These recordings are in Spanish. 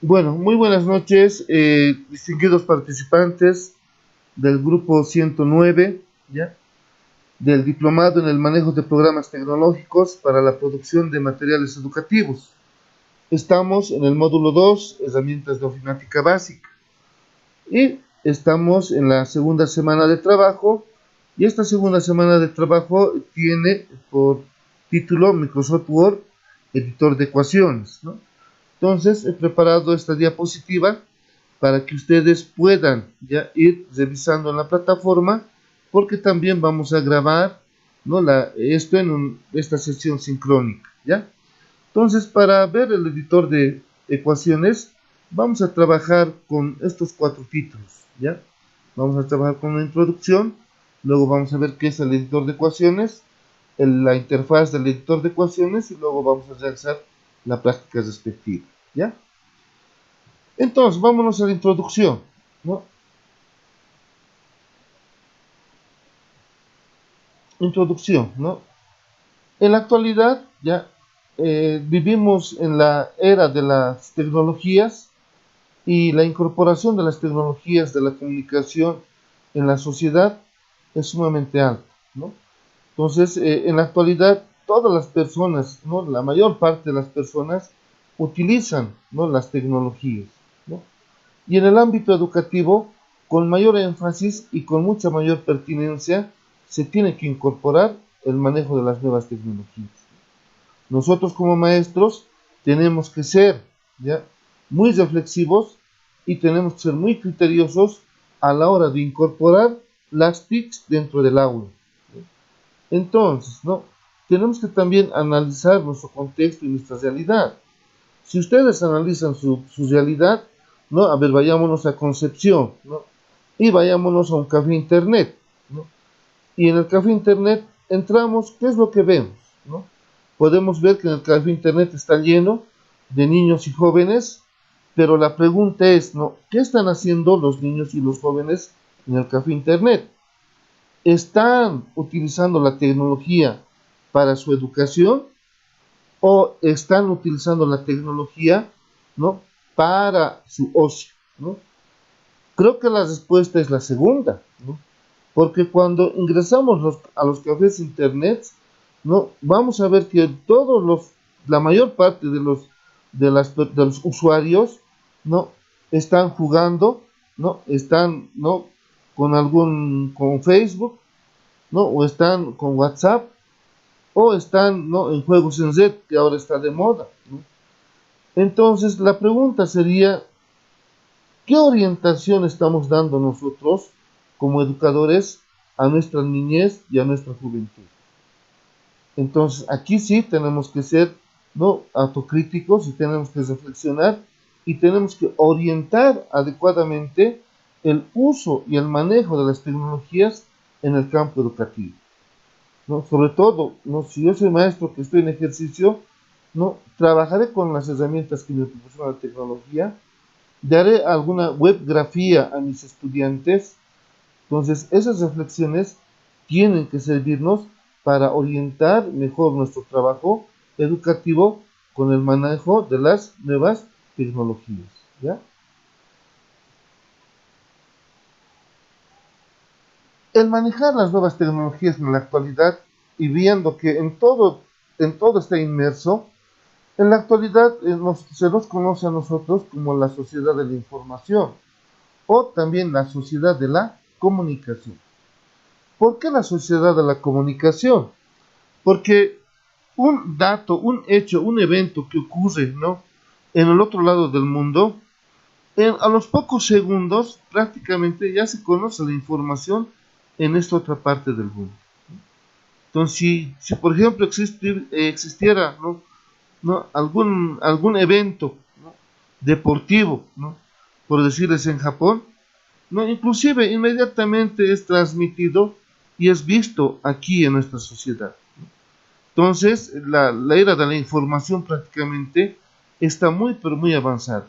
Bueno, muy buenas noches, distinguidos participantes del grupo 109, ¿ya? Del diplomado en el manejo de programas tecnológicos para la producción de materiales educativos. Estamos en el módulo 2, herramientas de ofimática básica, y estamos en la segunda semana de trabajo, y esta segunda semana de trabajo tiene por título Microsoft Word, editor de ecuaciones, ¿no? Entonces, he preparado esta diapositiva para que ustedes puedan ya ir revisando en la plataforma, porque también vamos a grabar, ¿no? Esto en esta sesión sincrónica, ¿ya? Entonces, para ver el editor de ecuaciones, vamos a trabajar con estos cuatro títulos, ¿ya? Vamos a trabajar con una introducción, luego vamos a ver qué es el editor de ecuaciones, la interfaz del editor de ecuaciones, y luego vamos a realizar la práctica respectiva, ¿ya? Entonces, vámonos a la introducción, ¿no? Introducción, ¿no? En la actualidad, ya vivimos en la era de las tecnologías y la incorporación de las tecnologías de la comunicación en la sociedad es sumamente alta, ¿no? Entonces, en la actualidad, todas las personas, ¿no? La mayor parte de las personas utilizan, ¿no? Las tecnologías, ¿no? Y en el ámbito educativo, con mayor énfasis y con mucha mayor pertinencia, se tiene que incorporar el manejo de las nuevas tecnologías. Nosotros como maestros tenemos que ser, ¿ya?, muy reflexivos, y tenemos que ser muy criteriosos a la hora de incorporar las TICs dentro del aula. Entonces, ¿no? Tenemos que también analizar nuestro contexto y nuestra realidad. Si ustedes analizan su realidad, ¿no? A ver, vayámonos a Concepción, ¿no? Y vayámonos a un café internet, ¿no? Y en el café internet entramos, ¿qué es lo que vemos, ¿no? Podemos ver que en el café internet está lleno de niños y jóvenes, pero la pregunta es, ¿no? ¿Qué están haciendo los niños y los jóvenes en el café internet? ¿Están utilizando la tecnología para su educación o están utilizando la tecnología, ¿no?, para su ocio, ¿no? Creo que la respuesta es la segunda, ¿no? Porque cuando ingresamos a los cafés internet, ¿no?, vamos a ver que la mayor parte de los usuarios, ¿no?, están jugando, ¿no? Están, ¿no?, con Facebook, ¿no? O están con WhatsApp, o están, ¿no?, en juegos en red, que ahora está de moda, ¿no? Entonces, la pregunta sería, ¿qué orientación estamos dando nosotros como educadores a nuestra niñez y a nuestra juventud? Entonces, aquí sí tenemos que ser, ¿no?, autocríticos, y tenemos que reflexionar, y tenemos que orientar adecuadamente el uso y el manejo de las tecnologías en el campo educativo, ¿no? Sobre todo, ¿no?, si yo soy maestro que estoy en ejercicio, ¿no?, trabajaré con las herramientas que me proporciona la tecnología, daré alguna webgrafía a mis estudiantes. Entonces, esas reflexiones tienen que servirnos para orientar mejor nuestro trabajo educativo con el manejo de las nuevas tecnologías, ¿ya? El manejar las nuevas tecnologías en la actualidad, y viendo que en todo está inmerso, en la actualidad se nos conoce a nosotros como la sociedad de la información, o también la sociedad de la comunicación. ¿Por qué la sociedad de la comunicación? Porque un dato, un hecho, un evento que ocurre, ¿no?, en el otro lado del mundo, a los pocos segundos prácticamente ya se conoce la información en esta otra parte del mundo. Entonces, si por ejemplo existiera, ¿no?, algún evento, ¿no?, deportivo, ¿no?, por decirles en Japón, ¿no?, inclusive inmediatamente es transmitido y es visto aquí en nuestra sociedad. Entonces, la era de la información prácticamente está muy, pero muy avanzada,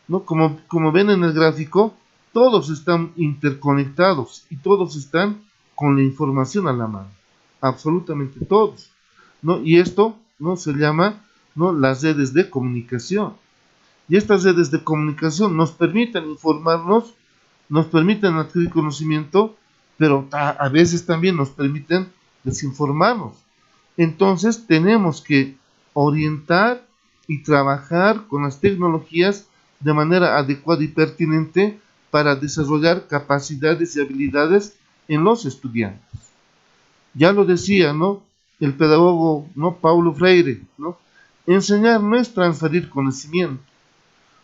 ¿no? Como ven en el gráfico, todos están interconectados y todos están con la información a la mano, absolutamente todos, ¿no? Y esto, ¿no?, se llama, ¿no?, las redes de comunicación. Y estas redes de comunicación nos permiten informarnos, nos permiten adquirir conocimiento, pero a veces también nos permiten desinformarnos. Entonces tenemos que orientar y trabajar con las tecnologías de manera adecuada y pertinente para desarrollar capacidades y habilidades en los estudiantes. Ya lo decía, ¿no? El pedagogo, ¿no? Paulo Freire, ¿no? Enseñar no es transferir conocimiento,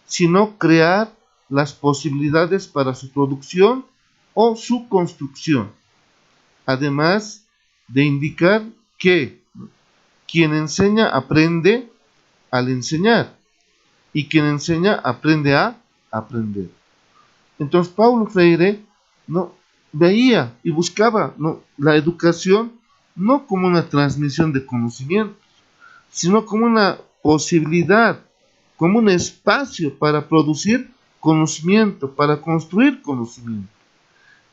sino crear las posibilidades para su producción o su construcción. Además de indicar que quien enseña aprende al enseñar y quien enseña aprende a aprender. Entonces Paulo Freire, ¿no? Veía y buscaba, ¿no? La educación no como una transmisión de conocimiento, sino como una posibilidad, como un espacio para producir conocimiento, para construir conocimiento.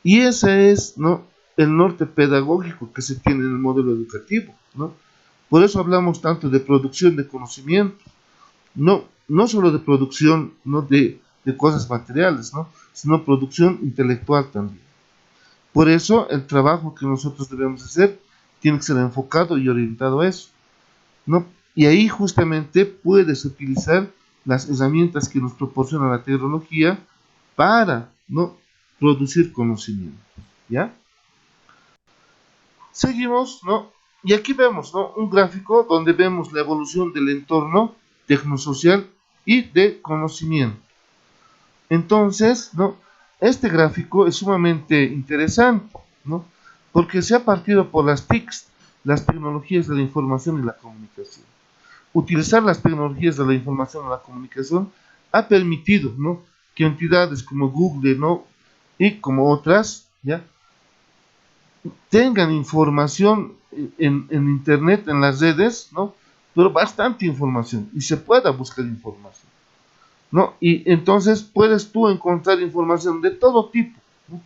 Y ese es, ¿no? El norte pedagógico que se tiene en el modelo educativo, ¿no? Por eso hablamos tanto de producción de conocimiento, no solo de producción, ¿no? de cosas materiales, ¿no? Sino producción intelectual también. Por eso el trabajo que nosotros debemos hacer tiene que ser enfocado y orientado a eso, ¿no? Y ahí justamente puedes utilizar las herramientas que nos proporciona la tecnología para, ¿no? producir conocimiento, ¿ya? Seguimos, ¿no? Y aquí vemos, ¿no? Un gráfico donde vemos la evolución del entorno tecnosocial y de conocimiento. Entonces, ¿no? Este gráfico es sumamente interesante, ¿no? Porque se ha partido por las TICs, las tecnologías de la información y la comunicación. Utilizar las tecnologías de la información y la comunicación ha permitido, ¿no? que entidades como Google, ¿no? y como otras, ¿ya? tengan información en Internet, en las redes, ¿no? pero bastante información y se pueda buscar información. ¿No? Y entonces puedes tú encontrar información de todo tipo, ¿no?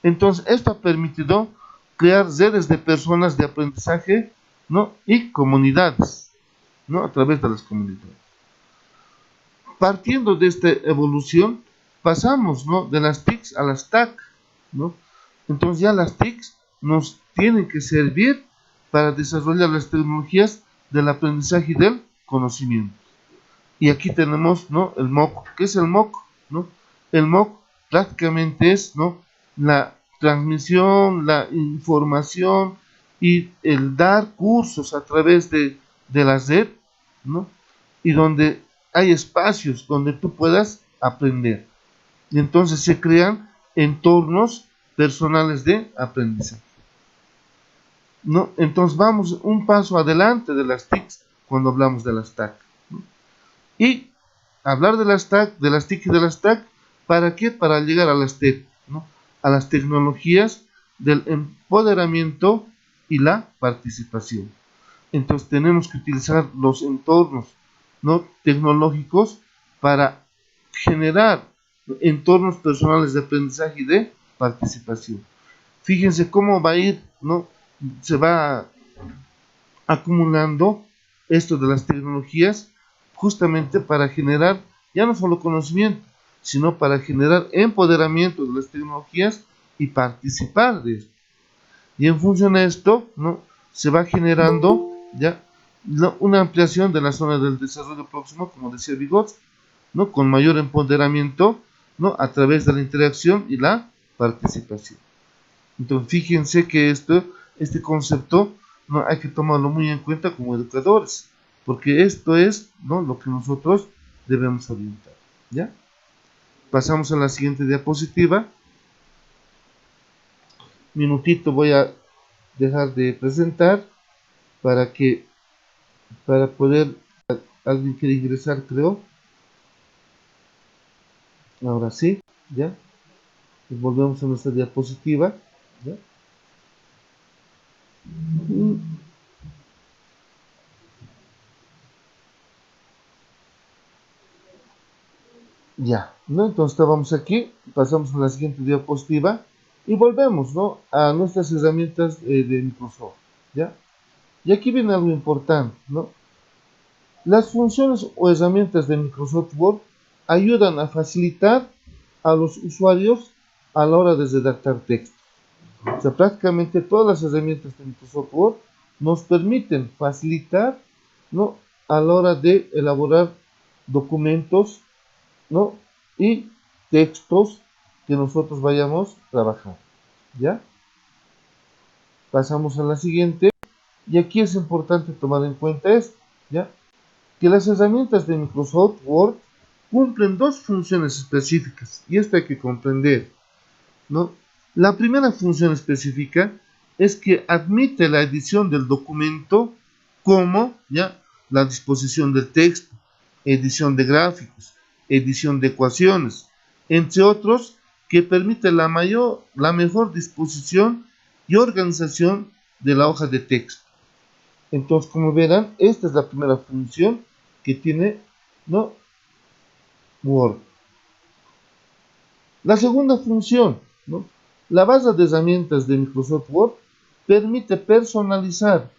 Entonces esto ha permitido crear redes de personas de aprendizaje, ¿no? y comunidades, ¿no? a través de las comunidades. Partiendo de esta evolución, pasamos, ¿no? de las TICs a las TAC, ¿no? Entonces ya las TICs nos tienen que servir para desarrollar las tecnologías del aprendizaje y del conocimiento. Y aquí tenemos, ¿no? el MOOC. ¿Qué es el MOOC? ¿no? El MOOC prácticamente es, ¿no? la transmisión, la información y el dar cursos a través de la red, ¿no? y donde hay espacios donde tú puedas aprender. Y entonces se crean entornos personales de aprendizaje, ¿no? Entonces vamos un paso adelante de las TICs cuando hablamos de las TAC. ¿no? Y hablar de las TAC, de las TIC y de las TAC, ¿para qué? Para llegar a las TEC, ¿no? a las tecnologías del empoderamiento y la participación. Entonces tenemos que utilizar los entornos, ¿no? tecnológicos para generar entornos personales de aprendizaje y de participación. Fíjense cómo va a ir, ¿no? se va acumulando esto de las tecnologías justamente para generar ya no solo conocimiento, sino para generar empoderamiento de las tecnologías y participar de esto. Y en función a esto, ¿no? se va generando ya una ampliación de la zona del desarrollo próximo, como decía Vygotsky, ¿no? con mayor empoderamiento, ¿no? a través de la interacción y la participación. Entonces, fíjense que este concepto, ¿no? hay que tomarlo muy en cuenta como educadores, porque esto es, ¿no? lo que nosotros debemos orientar. ¿Ya? Pasamos a la siguiente diapositiva. Minutito voy a dejar de presentar para poder, alguien quiere ingresar, creo. Ahora sí, ¿ya? Y volvemos a nuestra diapositiva. ¿Ya? Ya, ¿no? Entonces estábamos aquí, pasamos a la siguiente diapositiva y volvemos, ¿no? a nuestras herramientas de Microsoft, ¿ya? Y aquí viene algo importante, ¿no? Las funciones o herramientas de Microsoft Word ayudan a facilitar a los usuarios a la hora de redactar texto. O sea, prácticamente todas las herramientas de Microsoft Word nos permiten facilitar, ¿no?, a la hora de elaborar documentos, ¿no?, y textos que nosotros vayamos a trabajar. ¿Ya? Pasamos a la siguiente. Y aquí es importante tomar en cuenta esto, ¿ya?, que las herramientas de Microsoft Word cumplen dos funciones específicas, y esto hay que comprender, ¿no? La primera función específica es que admite la edición del documento como, ¿ya?, la disposición del texto, edición de gráficos, edición de ecuaciones, entre otros, que permite la mejor disposición y organización de la hoja de texto. Entonces, como verán, esta es la primera función que tiene, ¿no?, Word. La segunda función, ¿no?, la base de herramientas de Microsoft Word permite personalizar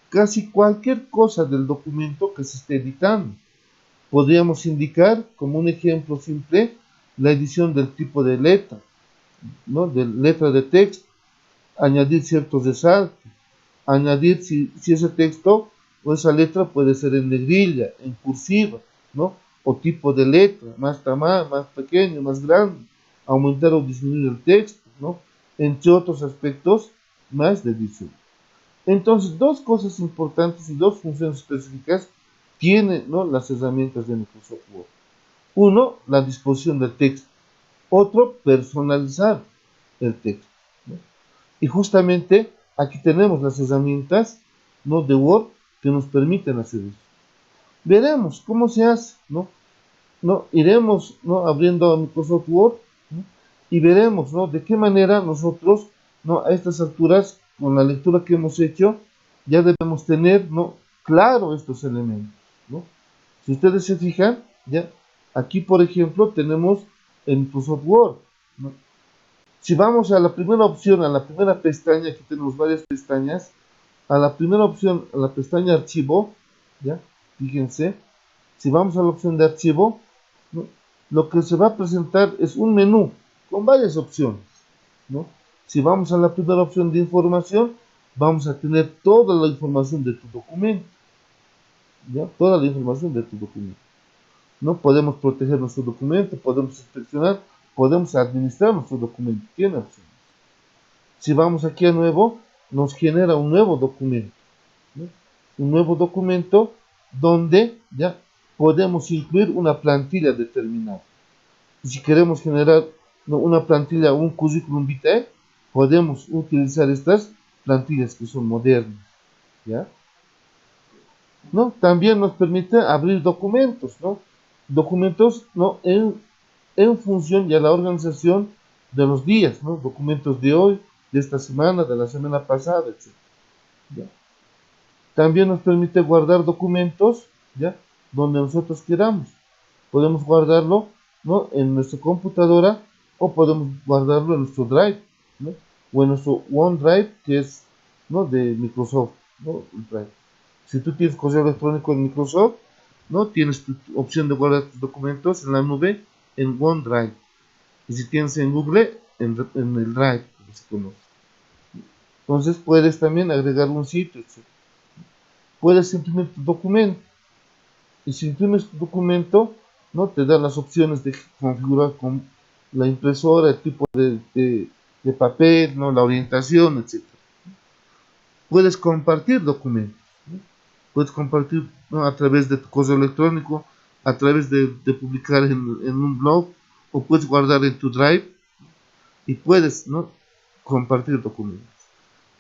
casi cualquier cosa del documento que se esté editando. Podríamos indicar, como un ejemplo simple, la edición del tipo de letra, ¿no?, de letra de texto, añadir ciertos resaltos, añadir si ese texto o esa letra puede ser en negrilla, en cursiva, ¿no?, o tipo de letra, más tamaño, más pequeño, más grande, aumentar o disminuir el texto, ¿no?, entre otros aspectos más de edición. Entonces, dos cosas importantes y dos funciones específicas tienen, ¿no?, las herramientas de Microsoft Word. Uno, la disposición del texto. Otro, personalizar el texto, ¿no? Y justamente aquí tenemos las herramientas, ¿no?, de Word que nos permiten hacer eso. Veremos cómo se hace, ¿no? Iremos, ¿no?, abriendo Microsoft Word, ¿no?, y veremos, ¿no?, de qué manera nosotros, ¿no?, a estas alturas, con la lectura que hemos hecho, ya debemos tener, ¿no?, claro estos elementos, ¿no? Si ustedes se fijan, ya aquí, por ejemplo, tenemos en Microsoft Word, ¿no? Si vamos a la primera opción, a la primera pestaña, aquí tenemos varias pestañas, a la primera opción, a la pestaña archivo, ¿ya? Fíjense, si vamos a la opción de archivo, ¿no?, lo que se va a presentar es un menú con varias opciones, ¿no? Si vamos a la primera opción de información, vamos a tener toda la información de tu documento, ¿ya? Toda la información de tu documento. ¿No? Podemos proteger nuestro documento, podemos inspeccionar, podemos administrar nuestro documento. Tiene opciones. Si vamos aquí a nuevo, nos genera un nuevo documento, ¿no? Un nuevo documento donde ya podemos incluir una plantilla determinada. Y si queremos generar, ¿no?, una plantilla o un currículum vitae, podemos utilizar estas plantillas que son modernas, ¿ya? ¿No? También nos permite abrir documentos, ¿no? Documentos, ¿no?, en función de la organización de los días, ¿no? Documentos de hoy, de esta semana, de la semana pasada, etc. ¿Ya? También nos permite guardar documentos, ¿ya?, donde nosotros queramos. Podemos guardarlo, ¿no?, en nuestra computadora, o podemos guardarlo en nuestro Drive, ¿no?, o en nuestro OneDrive, que es, ¿no?, de Microsoft, ¿no?, el Drive. Si tú tienes correo electrónico en Microsoft, ¿no?, tienes tu opción de guardar tus documentos en la nube en OneDrive. Y si tienes en Google, en el Drive, que se conoce. Entonces puedes también agregar un sitio, etc. Puedes imprimir tu documento. Y si imprimes tu documento, ¿no?, te da las opciones de configurar con la impresora, el tipo de papel, ¿no?, la orientación, etc. Puedes compartir documentos, ¿no? Puedes compartir, ¿no?, a través de tu correo electrónico, a través de publicar en un blog, o puedes guardar en tu Drive y puedes, ¿no?, compartir documentos.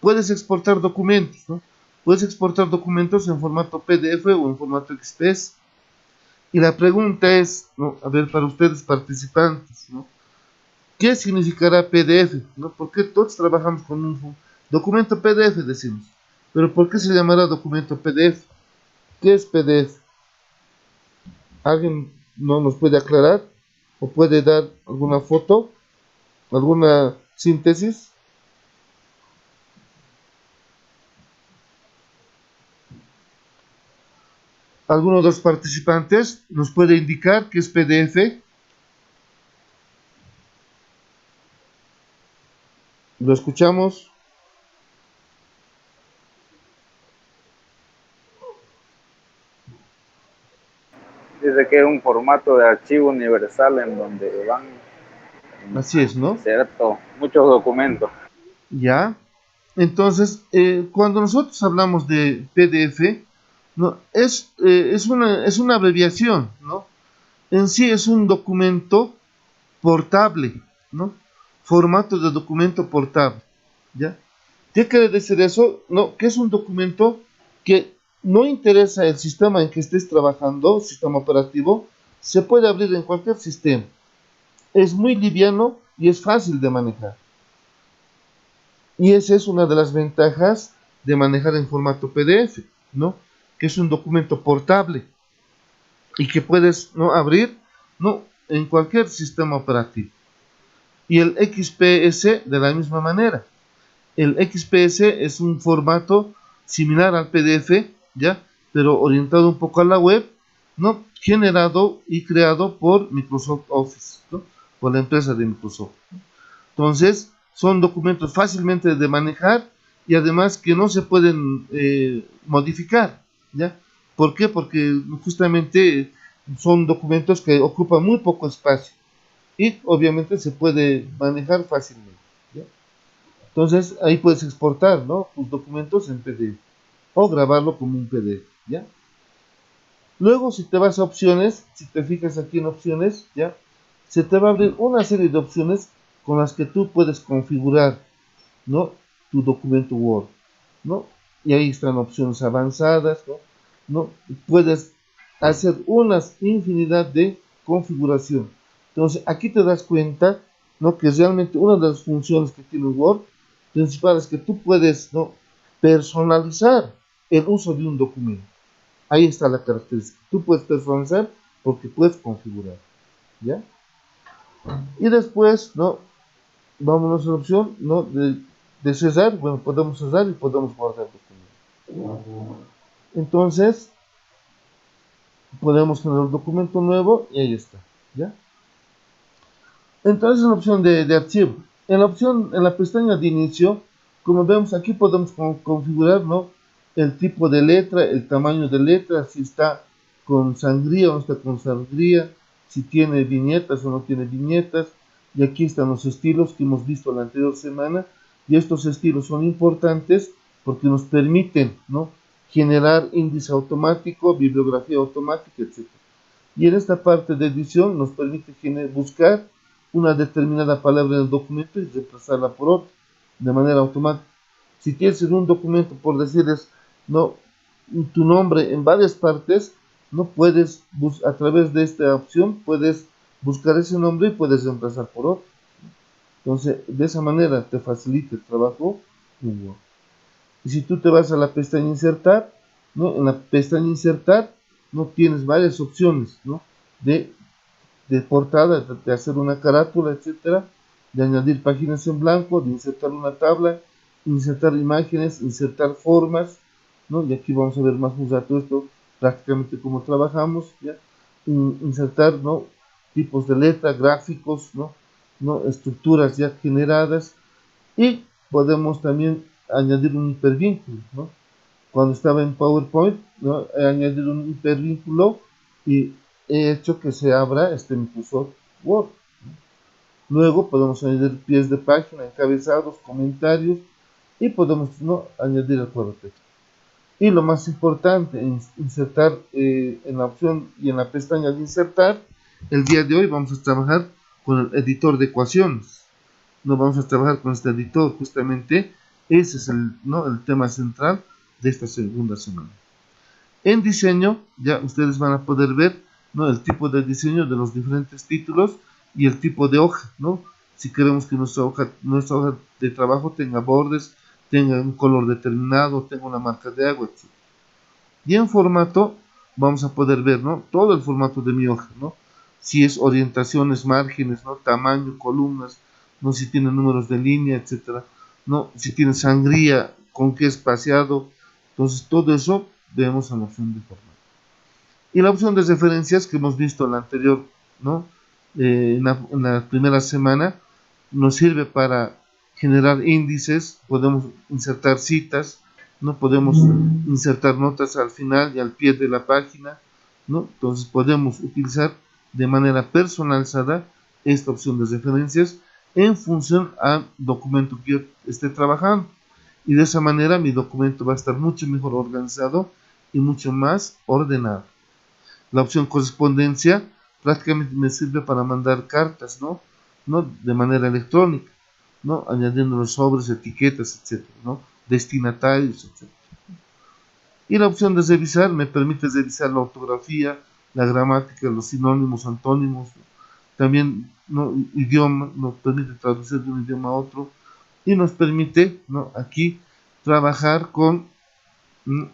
Puedes exportar documentos, ¿no? Puedes exportar documentos en formato PDF o en formato XPS. Y la pregunta es, ¿no?, a ver, para ustedes participantes, ¿no?, ¿qué significará PDF? ¿No? Porque todos trabajamos con un documento PDF, decimos. Pero ¿por qué se llamará documento PDF? ¿Qué es PDF? ¿Alguien no nos puede aclarar? ¿O puede dar alguna foto? ¿Alguna síntesis? ¿Alguno de los participantes nos puede indicar qué es PDF? ¿Lo escuchamos? Dice que es un formato de archivo universal en donde van Así es, ¿no? muchos documentos. Ya. Entonces, cuando nosotros hablamos de PDF, no, es una abreviación, ¿no? En sí es un documento portable, ¿no? Formato de documento portable, ¿ya? ¿Qué quiere decir eso? No, que es un documento que no interesa el sistema en que estés trabajando, sistema operativo, se puede abrir en cualquier sistema. Es muy liviano y es fácil de manejar. Y esa es una de las ventajas de manejar en formato PDF, ¿no? Que es un documento portable y que puedes, ¿no?, abrir, ¿no?, en cualquier sistema operativo. Y el XPS de la misma manera. El XPS es un formato similar al PDF, ¿ya? Pero orientado un poco a la web, ¿no? Generado y creado por Microsoft Office, ¿no? Por la empresa de Microsoft. Entonces, son documentos fácilmente de manejar y además que no se pueden modificar, ¿ya? ¿Por qué? Porque justamente son documentos que ocupan muy poco espacio y obviamente se puede manejar fácilmente, ¿ya? Entonces, ahí puedes exportar, ¿no?, tus documentos en PDF o grabarlo como un PDF, ¿ya? Luego, si te vas a opciones, si te fijas aquí en opciones, ¿ya?, se te va a abrir una serie de opciones con las que tú puedes configurar, ¿no?, tu documento Word, ¿no? Y ahí están opciones avanzadas, ¿no? ¿No? Puedes hacer una infinidad de configuración. Entonces, aquí te das cuenta, ¿no?, que realmente una de las funciones que tiene Word principal es que tú puedes, ¿no?, personalizar el uso de un documento. Ahí está la característica. Tú puedes personalizar porque puedes configurar, ¿ya? Y después, ¿no?, vámonos a la opción, ¿no?, de cerrar. Bueno, podemos cerrar y podemos guardar documento. Entonces, podemos tener el documento nuevo y ahí está, ¿ya? Entonces, en la opción de archivo, en la pestaña de inicio, como vemos aquí, podemos configurar, ¿no?, el tipo de letra, el tamaño de letra, si está con sangría o no está con sangría, si tiene viñetas o no tiene viñetas. Y aquí están los estilos que hemos visto la anterior semana. Y estos estilos son importantes porque nos permiten, ¿no?, generar índice automático, bibliografía automática, etc. Y en esta parte de edición nos permite buscar una determinada palabra en el documento y reemplazarla por otra de manera automática. Si tienes en un documento, por decirles, no, tu nombre en varias partes, no puedes, a través de esta opción, puedes buscar ese nombre y puedes reemplazar por otro. Entonces, de esa manera te facilita el trabajo en Word. Y si tú te vas a la pestaña insertar, ¿no?, en la pestaña insertar no tienes varias opciones, ¿no?, de, de portada, de hacer una carátula, etcétera, de añadir páginas en blanco, de insertar una tabla, insertar imágenes, insertar formas, ¿no? Y aquí vamos a ver más un rato esto, prácticamente cómo trabajamos, ¿ya? Insertar, ¿no?, tipos de letra, gráficos, ¿no?, estructuras ya generadas, y podemos también añadir un hipervínculo, ¿no? Cuando estaba en PowerPoint, ¿no?, he añadido un hipervínculo y he hecho que se abra este Microsoft Word. Luego podemos añadir pies de página, encabezados, comentarios y podemos, ¿no?, añadir el cuadro texto. Y lo más importante, insertar en la opción y en la pestaña de insertar. El día de hoy vamos a trabajar con el editor de ecuaciones. No vamos a trabajar con este editor, justamente ese es el, ¿no?, el tema central de esta segunda semana. En diseño, ya ustedes van a poder ver, ¿no?, el tipo de diseño de los diferentes títulos y el tipo de hoja, ¿no? Si queremos que nuestra hoja de trabajo tenga bordes, tenga un color determinado, tenga una marca de agua, etc. Y en formato vamos a poder ver, ¿no?, todo el formato de mi hoja, ¿no? Si es orientaciones, márgenes, ¿no?, tamaño, columnas, ¿no?, si tiene números de línea, etcétera, ¿no?, si tiene sangría, con qué espaciado. Entonces todo eso vemos en la opción de formato. Y la opción de referencias que hemos visto en la anterior, ¿no? En la primera semana, nos sirve para generar índices, podemos insertar citas, ¿no? Podemos insertar notas al final y al pie de la página, ¿no? Entonces podemos utilizar de manera personalizada esta opción de referencias en función al documento que yo esté trabajando. Y de esa manera mi documento va a estar mucho mejor organizado y mucho más ordenado. La opción correspondencia prácticamente me sirve para mandar cartas, ¿no? De manera electrónica, ¿no? Añadiendo los sobres, etiquetas, etcétera, ¿no? Destinatarios, etcétera. Y la opción de revisar me permite revisar la ortografía, la gramática, los sinónimos, antónimos, ¿no? También, ¿no? Idioma, nos permite traducir de un idioma a otro y nos permite, ¿no? Aquí trabajar con, ¿no?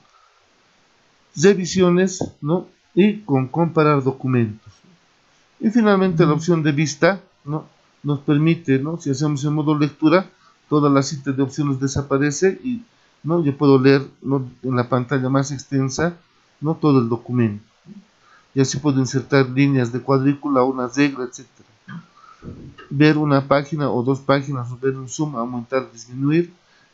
revisiones, ¿no? Y con comparar documentos. Y finalmente la opción de vista, ¿no? Nos permite, ¿no? Si hacemos en modo lectura, toda la cita de opciones desaparece y, ¿no? Yo puedo leer, ¿no? En la pantalla más extensa, ¿no? Todo el documento. Y así puedo insertar líneas de cuadrícula, una regla, etcétera. Ver una página o dos páginas, o ver un zoom, aumentar, disminuir.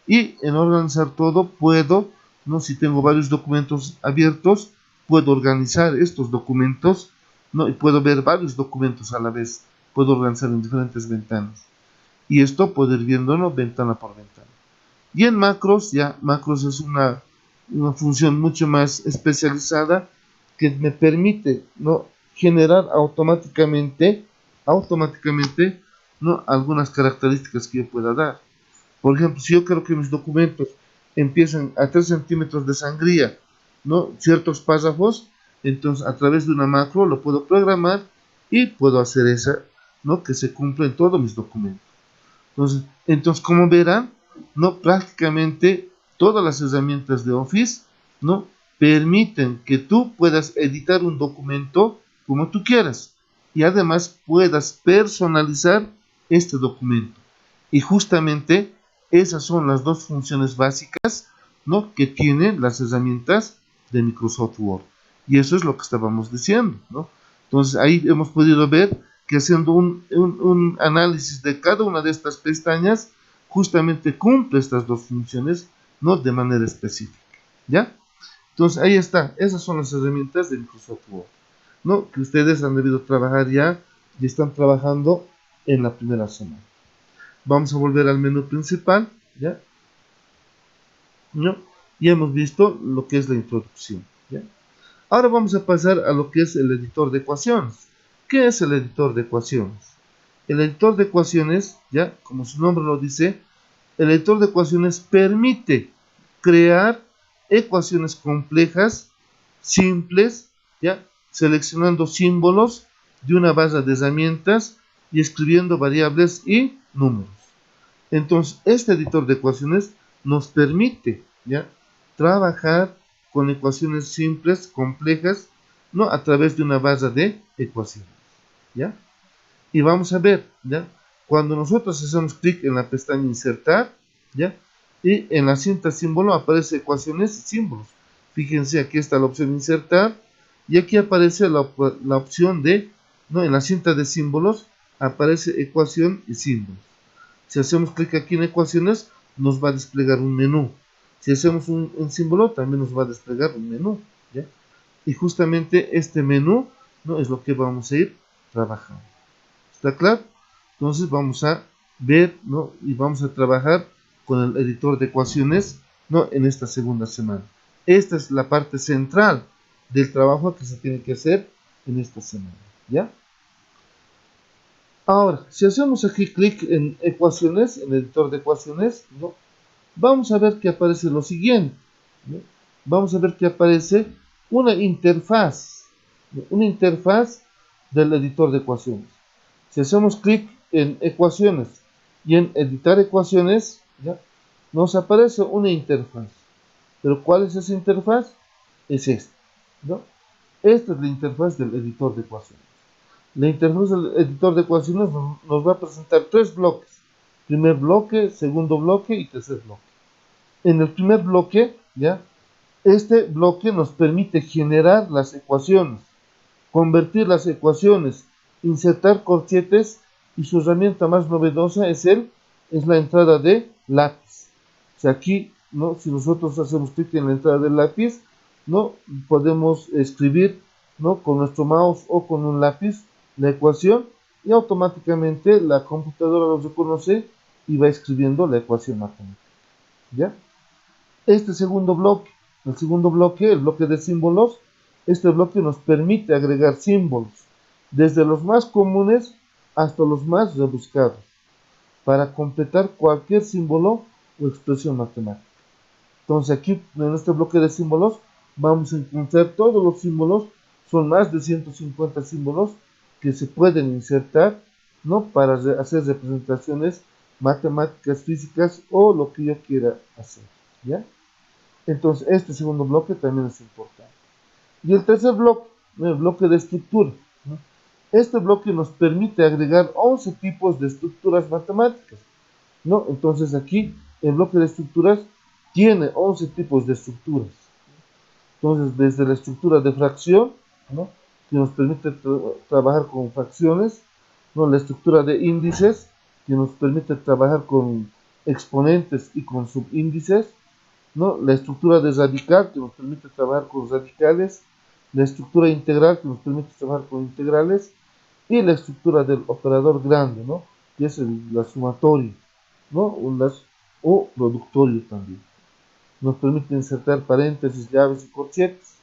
Y en organizar todo puedo, ¿no? Si tengo varios documentos abiertos, puedo organizar estos documentos, ¿no? Y puedo ver varios documentos a la vez. Puedo organizar en diferentes ventanas. Y esto puedo ir viéndolo ventana por ventana. Y en macros, ya macros es una función mucho más especializada que me permite, ¿no? Generar automáticamente, ¿no? Algunas características que yo pueda dar. Por ejemplo, si yo quiero que mis documentos empiecen a 3 centímetros de sangría, ¿no? Ciertos párrafos, entonces a través de una macro lo puedo programar y puedo hacer esa, ¿no? Que se cumpla en todos mis documentos. Entonces, como verán, ¿no? Prácticamente todas las herramientas de Office, ¿no? Permiten que tú puedas editar un documento como tú quieras y además puedas personalizar este documento. Y justamente esas son las dos funciones básicas, ¿no? Que tienen las herramientas de Microsoft Word. Y eso es lo que estábamos diciendo, ¿no? Entonces ahí hemos podido ver que haciendo un análisis de cada una de estas pestañas, justamente cumple estas dos funciones, ¿no? De manera específica, ¿ya? Entonces ahí está, esas son las herramientas de Microsoft Word, ¿no? Que ustedes han debido trabajar ya y están trabajando en la primera semana. Vamos a volver al menú principal, ¿ya? ¿No? Ya hemos visto lo que es la introducción, ¿ya? Ahora vamos a pasar a lo que es el editor de ecuaciones. ¿Qué es el editor de ecuaciones? El editor de ecuaciones, ya como su nombre lo dice, el editor de ecuaciones permite crear ecuaciones complejas, simples, ya seleccionando símbolos de una base de herramientas y escribiendo variables y números. Entonces, este editor de ecuaciones nos permite, ya trabajar con ecuaciones simples, complejas, ¿no? A través de una base de ecuaciones, ¿ya? Y vamos a ver, ¿ya? Cuando nosotros hacemos clic en la pestaña insertar, ¿ya? Y en la cinta símbolo aparece ecuaciones y símbolos. Fíjense, aquí está la opción insertar y aquí aparece la opción de, ¿no? En la cinta de símbolos aparece ecuación y símbolos. Si hacemos clic aquí en ecuaciones, nos va a desplegar un menú. Si hacemos un símbolo, también nos va a desplegar un menú, ¿ya? Y justamente este menú, ¿no? Es lo que vamos a ir trabajando. ¿Está claro? Entonces vamos a ver, ¿no? Y vamos a trabajar con el editor de ecuaciones, ¿no? En esta segunda semana. Esta es la parte central del trabajo que se tiene que hacer en esta semana, ¿ya? Ahora, si hacemos aquí clic en ecuaciones, en el editor de ecuaciones, ¿no? Vamos a ver que aparece lo siguiente, ¿no? Vamos a ver que aparece una interfaz, ¿no? Una interfaz del editor de ecuaciones. Si hacemos clic en ecuaciones y en editar ecuaciones, ¿ya? Nos aparece una interfaz. Pero ¿cuál es esa interfaz? Es esta, ¿no? Esta es la interfaz del editor de ecuaciones. La interfaz del editor de ecuaciones nos va a presentar tres bloques. Primer bloque, segundo bloque y tercer bloque. En el primer bloque, ¿ya? Este bloque nos permite generar las ecuaciones, convertir las ecuaciones, insertar corchetes, y su herramienta más novedosa es la entrada de lápiz. O sea, aquí, ¿no? Si nosotros hacemos clic en la entrada del lápiz, ¿no? Podemos escribir, ¿no? Con nuestro mouse o con un lápiz la ecuación, y automáticamente la computadora lo reconoce y va escribiendo la ecuación matemática. ¿Ya? Este segundo bloque, el bloque de símbolos, este bloque nos permite agregar símbolos, desde los más comunes hasta los más rebuscados, para completar cualquier símbolo o expresión matemática. Entonces aquí, en este bloque de símbolos, vamos a encontrar todos los símbolos, son más de 150 símbolos que se pueden insertar, ¿no? Para hacer representaciones matemáticas, físicas o lo que yo quiera hacer, ¿ya? Entonces, este segundo bloque también es importante. Y el tercer bloque, el bloque de estructura, ¿no? Este bloque nos permite agregar 11 tipos de estructuras matemáticas, ¿no? Entonces aquí, el bloque de estructuras tiene 11 tipos de estructuras. Entonces, desde la estructura de fracción, ¿no? Que nos permite trabajar con fracciones, ¿no? La estructura de índices, que nos permite trabajar con exponentes y con subíndices, ¿no? La estructura de radical, que nos permite trabajar con radicales, la estructura integral, que nos permite trabajar con integrales, y la estructura del operador grande, ¿no? Que es la sumatoria, ¿no? O productorio también. Nos permite insertar paréntesis, llaves y corchetes,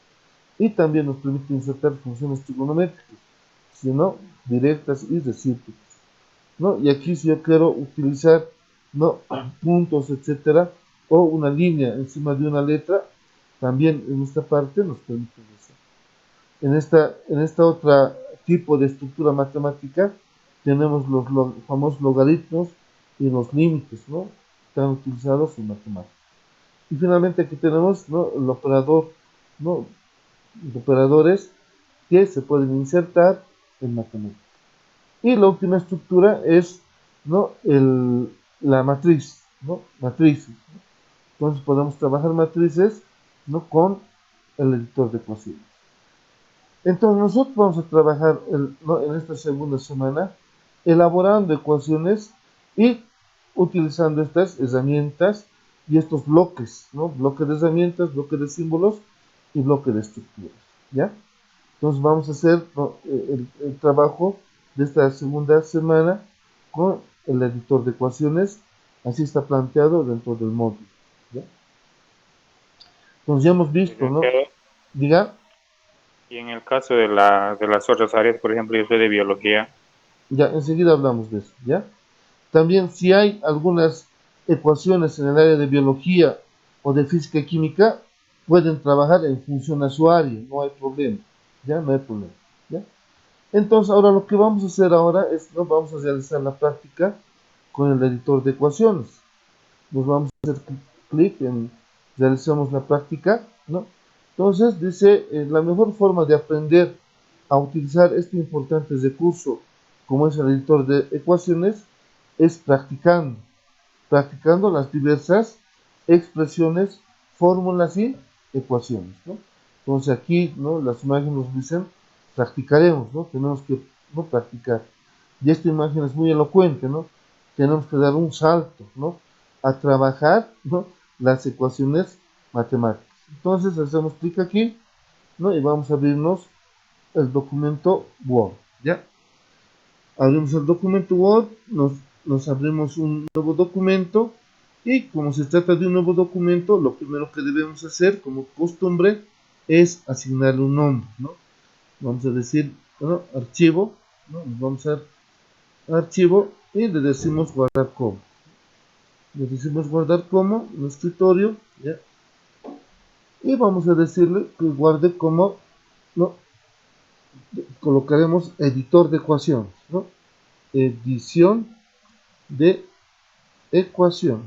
y también nos permite insertar funciones trigonométricas, sino directas y recíprocas, ¿no? Y aquí, si yo quiero utilizar, ¿no? Puntos, etcétera, o una línea encima de una letra, también en esta parte nos permite eso. En esta otra tipo de estructura matemática tenemos los famosos logaritmos y los límites, ¿no? Están utilizados en matemáticas. Y finalmente aquí tenemos, ¿no? El operador, ¿no? Los operadores que se pueden insertar en matemáticas. Y la última estructura es, ¿no? La matriz, ¿no? Matrices, ¿no? Entonces podemos trabajar matrices, ¿no? Con el editor de ecuaciones. Entonces nosotros vamos a trabajar, ¿no? En esta segunda semana elaborando ecuaciones y utilizando estas herramientas y estos bloques, ¿no? Bloque de herramientas, bloque de símbolos y bloque de estructuras, ¿ya? Entonces vamos a hacer, ¿no? el trabajo de esta segunda semana con el editor de ecuaciones, así está planteado dentro del módulo, ¿ya? Entonces ya hemos visto, ¿no? Licenciado, Diga, y en el caso de las otras áreas, por ejemplo, yo soy de biología. ya enseguida hablamos de eso, ¿ya? También, si hay algunas ecuaciones en el área de biología o de física y química, pueden trabajar en función a su área, no hay problema, ¿ya? No hay problema, ¿ya? Entonces, ahora lo que vamos a hacer ahora es, ¿no? Vamos a realizar la práctica con el editor de ecuaciones. Nos vamos a hacer clic en realizamos la práctica, ¿no? Entonces, dice, la mejor forma de aprender a utilizar este importante recurso como es el editor de ecuaciones es practicando las diversas expresiones, fórmulas y ecuaciones, ¿no? Entonces aquí, ¿no? Las imágenes nos dicen, practicaremos, ¿no? Tenemos que, ¿no? Practicar. Y esta imagen es muy elocuente, ¿no? Tenemos que dar un salto, ¿no? A trabajar, ¿no? Las ecuaciones matemáticas. Entonces hacemos clic aquí, ¿no? Y vamos a abrirnos el documento Word, ¿ya? Abrimos el documento Word, nos abrimos un nuevo documento, y como se trata de un nuevo documento, lo primero que debemos hacer, como costumbre, es asignarle un nombre, ¿no? Vamos a decir, bueno, archivo, ¿no? Vamos a archivo y le decimos guardar como. Le decimos guardar como en el escritorio, ¿ya? Y vamos a decirle que guarde como, ¿no? Colocaremos editor de ecuaciones, ¿no? Edición de ecuaciones.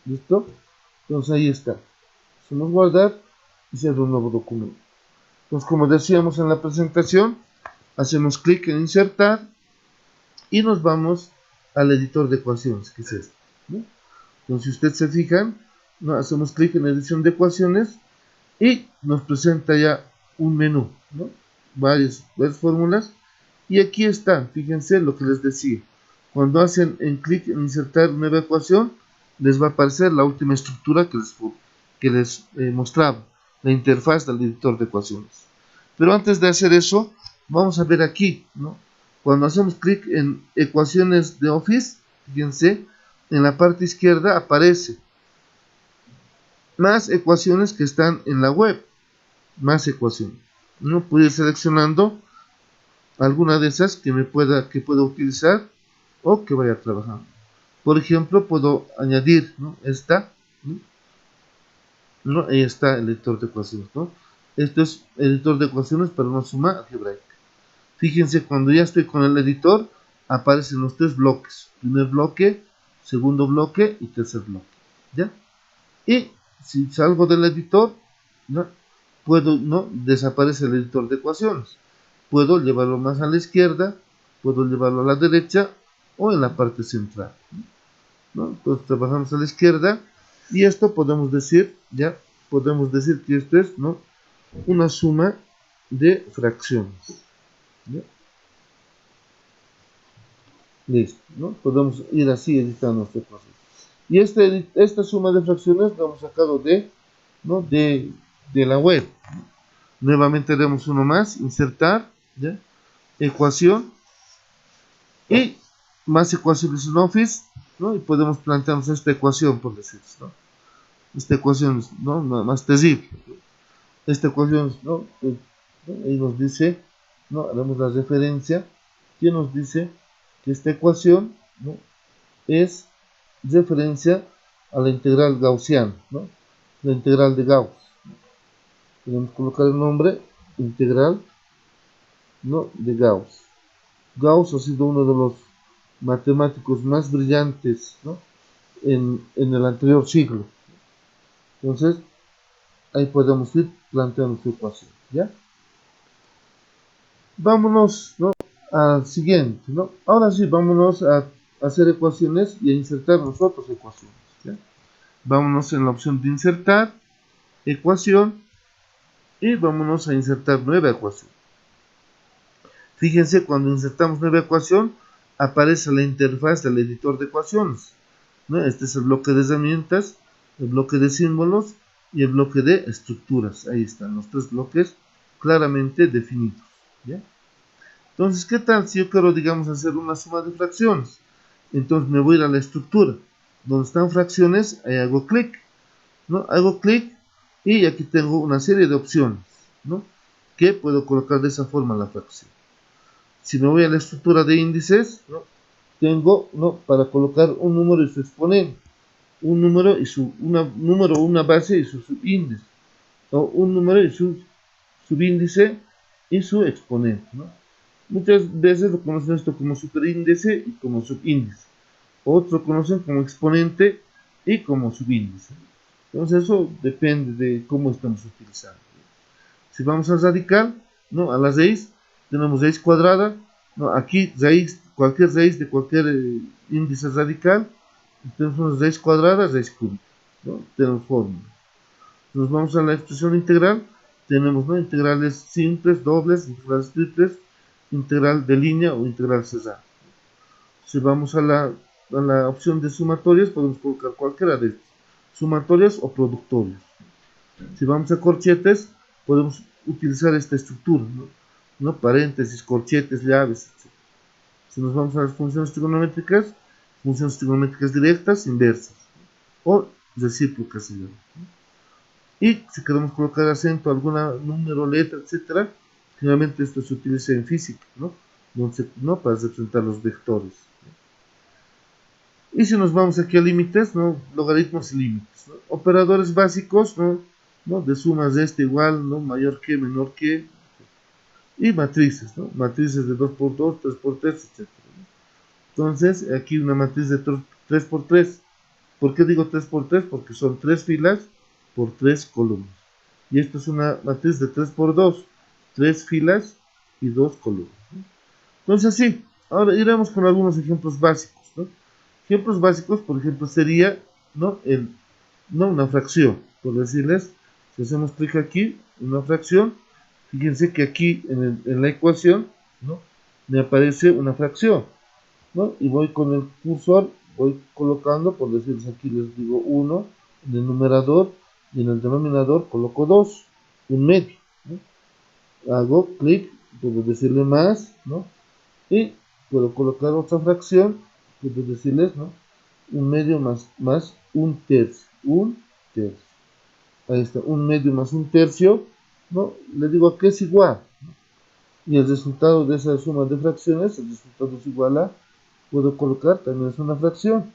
¿Listo? Entonces ahí está. Hacemos guardar y cierro un nuevo documento. Entonces, como decíamos en la presentación, hacemos clic en insertar y nos vamos al editor de ecuaciones, que es este, ¿no? Entonces, si ustedes se fijan, ¿no? Hacemos clic en edición de ecuaciones y nos presenta ya un menú, ¿no? Varias fórmulas, y aquí está, fíjense lo que les decía, cuando hacen en clic en insertar nueva ecuación, les va a aparecer la última estructura que les mostraba, la interfaz del editor de ecuaciones. Pero antes de hacer eso, vamos a ver aquí, ¿no? Cuando hacemos clic en ecuaciones de Office, fíjense, en la parte izquierda aparece más ecuaciones que están en la web, más ecuaciones. No puedo ir seleccionando alguna de esas que pueda utilizar o que vaya trabajando. Por ejemplo, puedo añadir, ¿no? Esta, ¿no? Ahí está el editor de ecuaciones, ¿no? Esto es editor de ecuaciones para una suma algebraica. Fíjense, cuando ya estoy con el editor, aparecen los tres bloques. Primer bloque, segundo bloque y tercer bloque. ¿Ya? Y si salgo del editor, ¿no? Desaparece el editor de ecuaciones. Puedo llevarlo más a la izquierda, puedo llevarlo a la derecha o en la parte central, ¿no? Entonces trabajamos a la izquierda y esto podemos decir que esto es, ¿no? Una suma de fracciones, ¿ya? Listo, ¿no? Podemos ir así editando nuestra ecuación. Y esta suma de fracciones la hemos sacado ¿no? de la web. Nuevamente haremos uno más, insertar, ¿ya? Ecuación y más ecuaciones en Office, ¿no? Y podemos plantearnos esta ecuación, por decirlo, ¿no? Esta ecuación, ¿no? Más terrible. Esta ecuación, ¿no? Ahí nos dice, ¿no? Haremos la referencia que nos dice que esta ecuación, ¿no? Es referencia a la integral gaussiana, ¿no? La integral de Gauss. Podemos colocar el nombre integral, ¿no? De Gauss. Gauss ha sido uno de los matemáticos más brillantes, ¿no? en el anterior siglo. Entonces, ahí podemos ir planteando su ecuación, ¿ya? Vámonos, ¿no? Al siguiente, ¿no? Ahora sí, vámonos a hacer ecuaciones y a insertar nosotros ecuaciones, ¿ya? Vámonos en la opción de insertar, ecuación, y vámonos a insertar nueva ecuación. Fíjense, cuando insertamos nueva ecuación, aparece la interfaz del editor de ecuaciones, ¿no? Este es el bloque de herramientas, el bloque de símbolos y el bloque de estructuras. Ahí están los tres bloques claramente definidos, ¿ya? Entonces, ¿qué tal si yo quiero, digamos, hacer una suma de fracciones? Entonces me voy a ir a la estructura, donde están fracciones, ahí hago clic, ¿no? Hago clic y aquí tengo una serie de opciones, ¿no? Que puedo colocar de esa forma la fracción. Si me voy a la estructura de índices, ¿no? Tengo, ¿no? Para colocar un número y su exponente, un número y una base y su subíndice, o un número y su subíndice y su exponente, ¿no? Muchas veces lo conocen esto como superíndice y como subíndice. Otros lo conocen como exponente y como subíndice. Entonces eso depende de cómo estamos utilizando. Si vamos al radical, ¿no? A la raíz, tenemos raíz cuadrada, ¿no? Aquí cualquier raíz de cualquier índice radical, tenemos una raíz cuadrada, raíz cúbica, ¿no? Tenemos fórmula. Nos vamos a la expresión integral, tenemos, ¿no? Integrales simples, dobles, integrales triples, integral de línea o integral cerrada. Si vamos a la opción de sumatorias, podemos colocar cualquiera de estos, sumatorias o productorias. Si vamos a corchetes, podemos utilizar esta estructura, ¿no? Paréntesis, corchetes, llaves, etc. Si nos vamos a las funciones trigonométricas directas, inversas o recíprocas, ¿no? Y si queremos colocar acento, algún número, letra, etcétera, generalmente esto se utiliza en física, ¿no? ¿no? Para representar los vectores. Y si nos vamos aquí a límites, ¿no? Logaritmos y límites, ¿no? Operadores básicos, ¿no? De sumas de este igual, ¿no? Mayor que, menor que. Y matrices, ¿no? Matrices de 2×2, 3×3, etc. Entonces, aquí una matriz de 3×3. ¿Por qué digo 3×3? Porque son 3 filas por 3 columnas. Y esto es una matriz de 3×2, 3 filas y 2 columnas, ¿no? Entonces, sí, ahora iremos con algunos ejemplos básicos, ¿no? Ejemplos básicos, por ejemplo, sería, ¿no? Una fracción, por decirles, Si hacemos clic aquí, una fracción, fíjense que aquí en la ecuación, ¿no?, me aparece una fracción, ¿no? Y voy con el cursor, voy colocando, por decirles aquí, les digo 1 en el numerador, y en el denominador coloco 2, un medio, ¿no? Hago clic, puedo decirle más, ¿no? Y puedo colocar otra fracción, puedo decirles, ¿no?, un medio más un tercio, ahí está, un medio más un tercio, ¿no? Le digo que es igual, ¿no? Y el resultado de esa suma de fracciones, el resultado es igual a, puedo colocar, también es una fracción,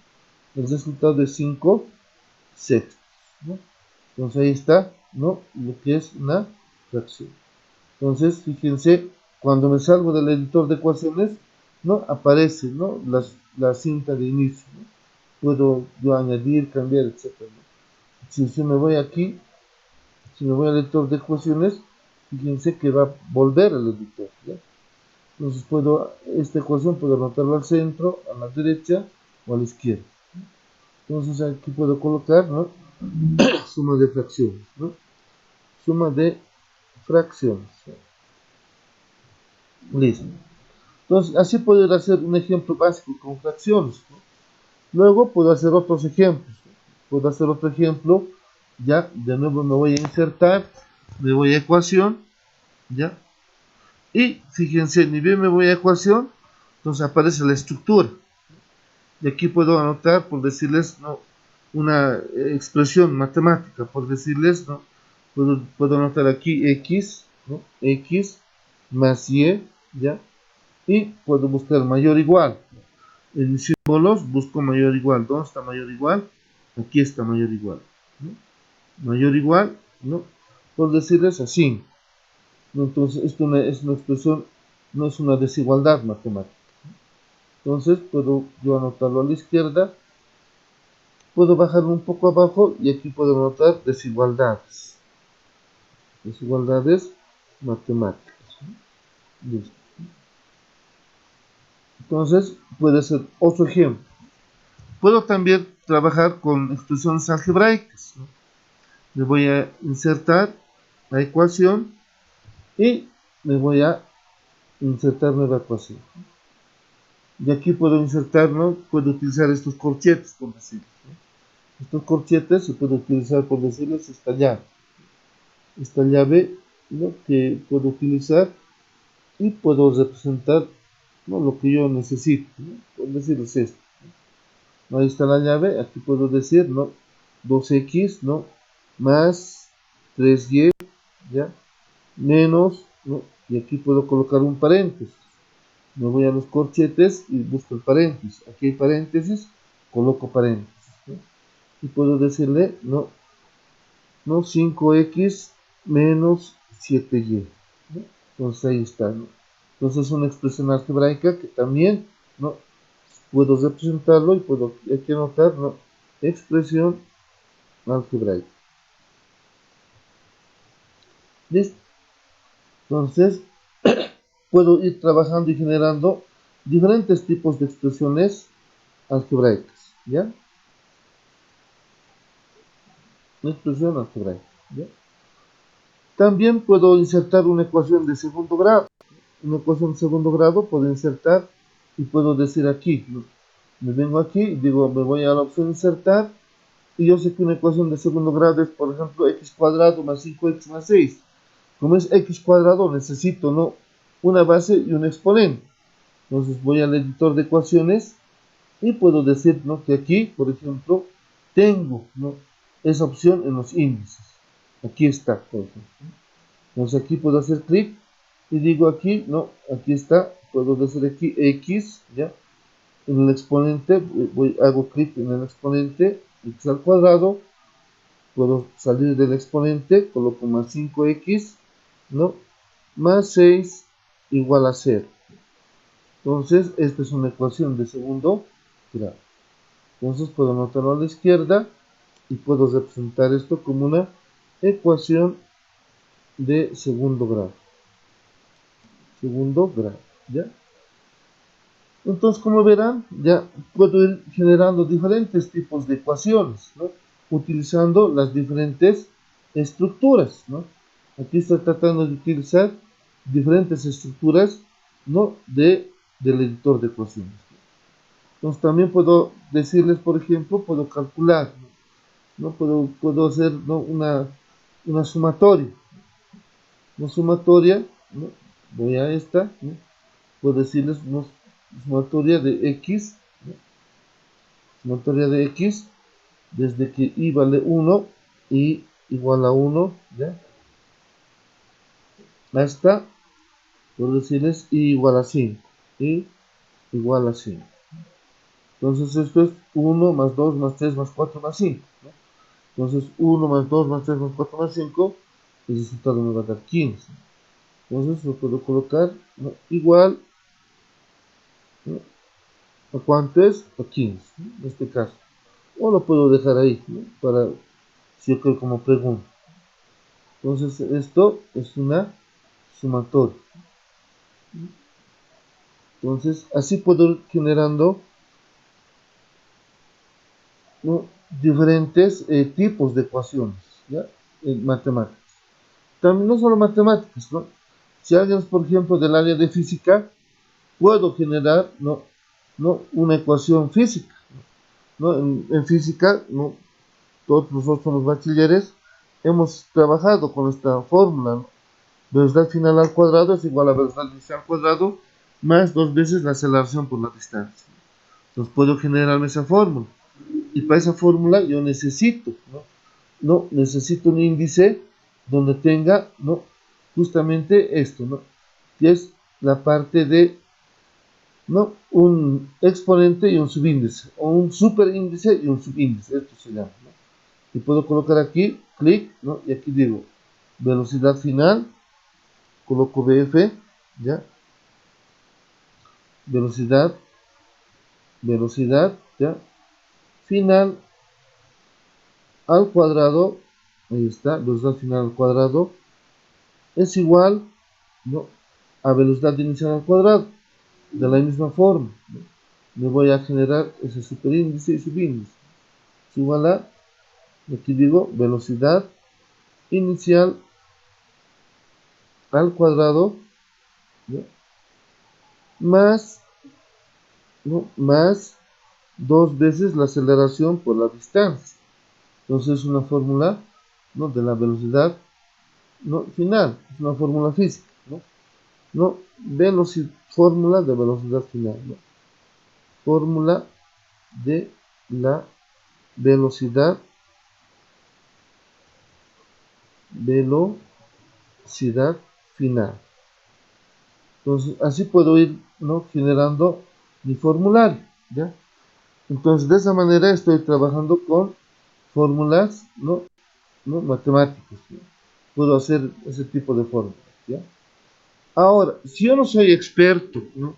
el resultado es 5 sextos, ¿no? Entonces ahí está, ¿no?, lo que es una fracción. Entonces, fíjense, cuando me salgo del editor de ecuaciones, ¿no?, aparece, ¿no?, la cinta de inicio, ¿no? Puedo yo añadir, cambiar, etcétera, ¿no? Si me voy aquí, si me voy al editor de ecuaciones, fíjense que va a volver al editor, ¿ya? Entonces esta ecuación puedo anotarla al centro, a la derecha o a la izquierda. Entonces aquí puedo colocar, ¿no?, suma de fracciones, ¿no? Suma de fracciones, ¿no? Listo. Entonces así puedo hacer un ejemplo básico con fracciones, ¿no? Luego puedo hacer otros ejemplos, ¿no? Puedo hacer otro ejemplo, ya, de nuevo me voy a insertar, me voy a ecuación, ya, y fíjense, ni bien me voy a ecuación, entonces aparece la estructura, y aquí puedo anotar, por decirles, ¿no?, una expresión matemática, por decirles, ¿no?, puedo anotar aquí x, ¿no?, x más y, ya, y puedo buscar mayor o igual. En símbolos busco mayor o igual. ¿Dónde está mayor o igual? Aquí está mayor o igual, ¿no? Mayor o igual, ¿no?, por decirles así. Entonces esto es una expresión, no es una desigualdad matemática. Entonces puedo yo anotarlo a la izquierda, puedo bajar un poco abajo y aquí puedo anotar desigualdades matemáticas, ¿no? Listo. Entonces puede ser otro ejemplo. Puedo también trabajar con expresiones algebraicas, ¿no? Me voy a insertar la ecuación y me voy a insertar nueva ecuación. Y aquí puedo insertar, ¿no?, puedo utilizar estos corchetes, por decirlo, ¿no? Estos corchetes se puede utilizar, por decirles, esta llave, ¿no?, que puedo utilizar y puedo representar, ¿no?, lo que yo necesito, ¿no?, por decirles esto, ¿no? Ahí está la llave, aquí puedo decir, ¿no?, 2x, ¿no?, más 3y, ¿ya?, menos, ¿no?, y aquí puedo colocar un paréntesis. Me voy a los corchetes y busco el paréntesis. Aquí hay paréntesis, coloco paréntesis, ¿no? Y puedo decirle, no, 5x menos 7y, ¿no? Entonces ahí está, ¿no? Entonces es una expresión algebraica que también, ¿no?, puedo representarlo y puedo aquí anotar, ¿no?, expresión algebraica. ¿Listo? Entonces puedo ir trabajando y generando diferentes tipos de expresiones algebraicas, ¿ya? Expresión algebraica, ¿ya? También puedo insertar una ecuación de segundo grado. Una ecuación de segundo grado puedo insertar y puedo decir aquí, ¿no?, me vengo aquí y digo, me voy a la opción insertar y yo sé que una ecuación de segundo grado es, por ejemplo, x cuadrado más 5x más 6. Como es x cuadrado, necesito, ¿no?, una base y un exponente. Entonces voy al editor de ecuaciones y puedo decir, ¿no?, que aquí, por ejemplo, tengo, ¿no?, esa opción en los índices. Aquí está, por ejemplo. Entonces aquí puedo hacer clic y digo aquí, no, aquí está, puedo decir aquí x, ¿ya? En el exponente, hago clic en el exponente, x al cuadrado, puedo salir del exponente, coloco más 5x, ¿no?, más 6 igual a 0. Entonces, esta es una ecuación de segundo grado. Entonces puedo anotarlo a la izquierda y puedo representar esto como una ecuación de segundo grado. ¿Ya? Entonces, como verán, ya puedo ir generando diferentes tipos de ecuaciones, ¿no?, utilizando las diferentes estructuras, ¿no? Aquí estoy tratando de utilizar diferentes estructuras, ¿no? Del editor de ecuaciones. Entonces también puedo decirles, por ejemplo, puedo calcular, ¿no? Puedo hacer, ¿no? una sumatoria. Una sumatoria, ¿no? Voy a esta, ¿no? Puedo decirles una sumatoria de x, ¿no? Sumatoria de x desde que y vale 1 y igual a 1, ¿ya? Hasta, puedo decirles y igual a 5, y igual a 5. Entonces esto es 1 más 2 más 3 más 4 más 5, ¿no? Entonces 1 más 2 más 3 más 4 más 5, el resultado me va a dar 15. Entonces lo puedo colocar, ¿no? Igual, ¿no? ¿A cuánto es? A 15, ¿no? En este caso. O lo puedo dejar ahí, ¿no? Para, si yo creo como pregunta. Entonces esto es una sumatoria. Entonces así puedo ir generando, ¿no? Diferentes tipos de ecuaciones, ¿ya? En matemáticas. También no solo matemáticas, ¿no? Si alguien es, por ejemplo, del área de física, puedo generar, ¿no? Una ecuación física, ¿no? En física, ¿no? Todos nosotros somos bachilleres, hemos trabajado con esta fórmula, ¿no? Velocidad final al cuadrado es igual a velocidad inicial al cuadrado más 2 veces la aceleración por la distancia. Entonces puedo generarme esa fórmula. Y para esa fórmula yo necesito, necesito un índice donde tenga, ¿no? Justamente esto, ¿no? Que es la parte de, ¿no? Un exponente y un subíndice, o un superíndice y un subíndice, esto se llama, ¿no? Y puedo colocar aquí, clic, ¿no? Y aquí digo, velocidad final, coloco BF, ¿ya? Velocidad, ¿ya? Final al cuadrado, ahí está, velocidad final al cuadrado, es igual, ¿no? A velocidad inicial al cuadrado. De la misma forma, ¿no? Me voy a generar ese superíndice y subíndice. Es igual a, aquí digo, velocidad inicial al cuadrado, ¿no? Más, ¿no? Más 2 veces la aceleración por la distancia. Entonces es una fórmula, ¿no? De la velocidad, ¿no? Final, es una fórmula física, ¿no? No, fórmula de velocidad final, ¿no? Fórmula de la velocidad final. Entonces, así puedo ir, ¿no? Generando mi formulario, ¿ya? Entonces, de esa manera estoy trabajando con fórmulas, ¿no? Matemáticas, ¿no? Puedo hacer ese tipo de fórmulas, ¿ya? Ahora, si yo no soy experto, ¿no?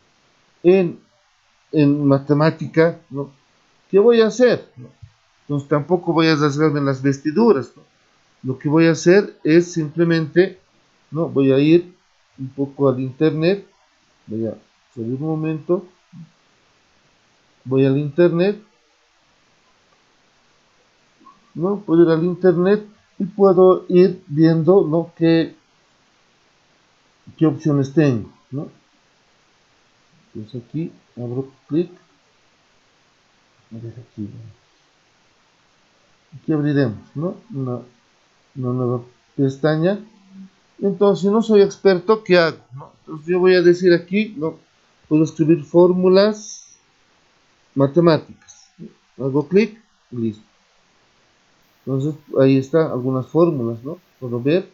en, en matemática, ¿no? ¿Qué voy a hacer? ¿no? Entonces, tampoco voy a rasgarme las vestiduras, ¿no? Lo que voy a hacer es simplemente, ¿no? Voy a ir un poco al internet, voy a salir un momento, voy al internet, ¿no? Puedo ir al internet y puedo ir viendo, ¿no? qué opciones tengo, ¿no? Entonces aquí abro clic, aquí abriremos, ¿no? Una nueva pestaña. Entonces, si no soy experto, ¿qué hago? ¿no? Entonces yo voy a decir aquí, ¿no? Puedo escribir fórmulas matemáticas. Hago clic y listo. Entonces ahí están algunas fórmulas, ¿no? Puedo ver.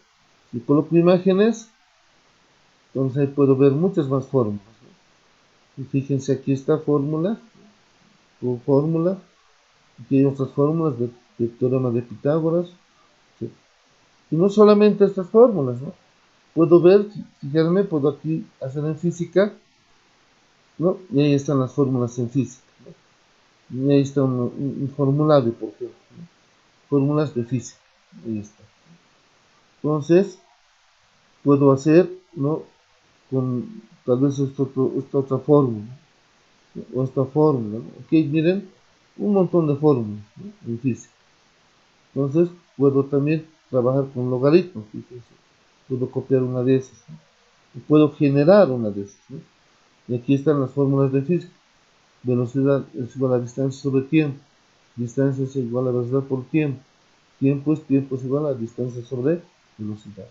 Si coloco imágenes, entonces ahí puedo ver muchas más fórmulas, ¿no? Y fíjense, aquí está fórmula, o fórmula. Aquí hay otras fórmulas de teorema de Pitágoras. ¿Sí? Y no solamente estas fórmulas, ¿no? Puedo ver, fijarme, puedo aquí hacer en física, ¿no? Y ahí están las fórmulas en física, ¿no? Y ahí está un formulario, por ejemplo, ¿no? Fórmulas de física. Ahí está. Entonces, puedo hacer, ¿no? Con tal vez esta otra fórmula, ¿no? O esta fórmula, ¿no? Aquí miren, un montón de fórmulas, ¿no? En física. Entonces, puedo también trabajar con logaritmos, fíjense. Puedo copiar una de esas, ¿no? Y puedo generar una de esas, ¿no? Y aquí están las fórmulas de física. Velocidad es igual a distancia sobre tiempo. Distancia es igual a velocidad por tiempo. Tiempo es igual a distancia sobre velocidad.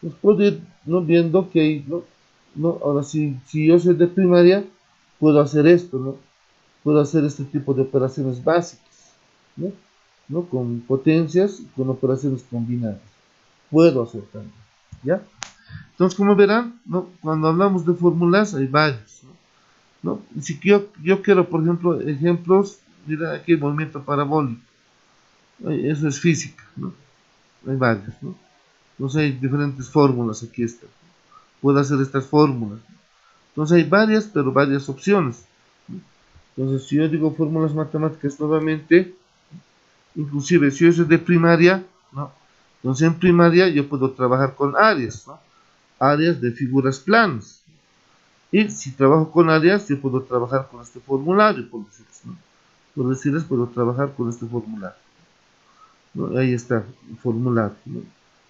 Pues puedo ir, ¿no?, viendo que hay, ahora si yo soy de primaria, puedo hacer esto, ¿no? Puedo hacer este tipo de operaciones básicas, ¿no? Con potencias y con operaciones combinadas. Puedo hacer también, ¿ya? Entonces, como verán, ¿no?, cuando hablamos de fórmulas hay varios, ¿no? Si yo quiero, por ejemplo, ejemplos, mira aquí el movimiento parabólico. Eso es física, ¿no? Hay varios, ¿no? Entonces hay diferentes fórmulas, aquí está. Puedo hacer estas fórmulas. Entonces hay varias, pero varias opciones, ¿no? Entonces, si yo digo fórmulas matemáticas nuevamente, inclusive si yo soy de primaria, ¿no? Entonces en primaria yo puedo trabajar con áreas, ¿no? Áreas de figuras planas. Y si trabajo con áreas, yo puedo trabajar con este formulario, por decirles, ¿no? Por decirles, puedo trabajar con este formulario, ¿no? Ahí está el formulario, ¿no?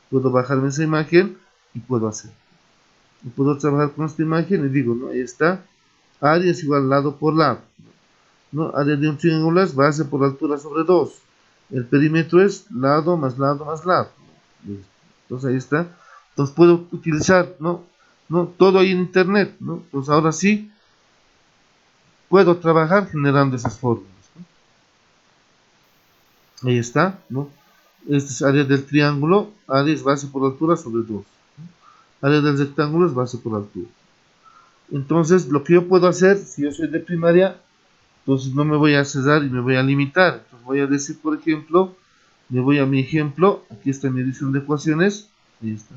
Puedo bajarme esa imagen y puedo hacer. Y puedo trabajar con esta imagen y digo, ¿no? Ahí está. Área es igual lado por lado, ¿no? Área de un triángulo es base por altura sobre 2. El perímetro es lado más lado más lado. Entonces ahí está. Entonces puedo utilizar, ¿no? Todo ahí en internet, ¿no? Entonces ahora sí puedo trabajar generando esas fórmulas, ¿no? Ahí está, ¿no? Este es área del triángulo. Área es base por altura sobre 2. Área del rectángulo es base por altura. Entonces lo que yo puedo hacer, si yo soy de primaria, entonces no me voy a cerrar y me voy a limitar. Entonces voy a decir, por ejemplo, me voy a mi ejemplo. Aquí está mi edición de ecuaciones. Ahí está.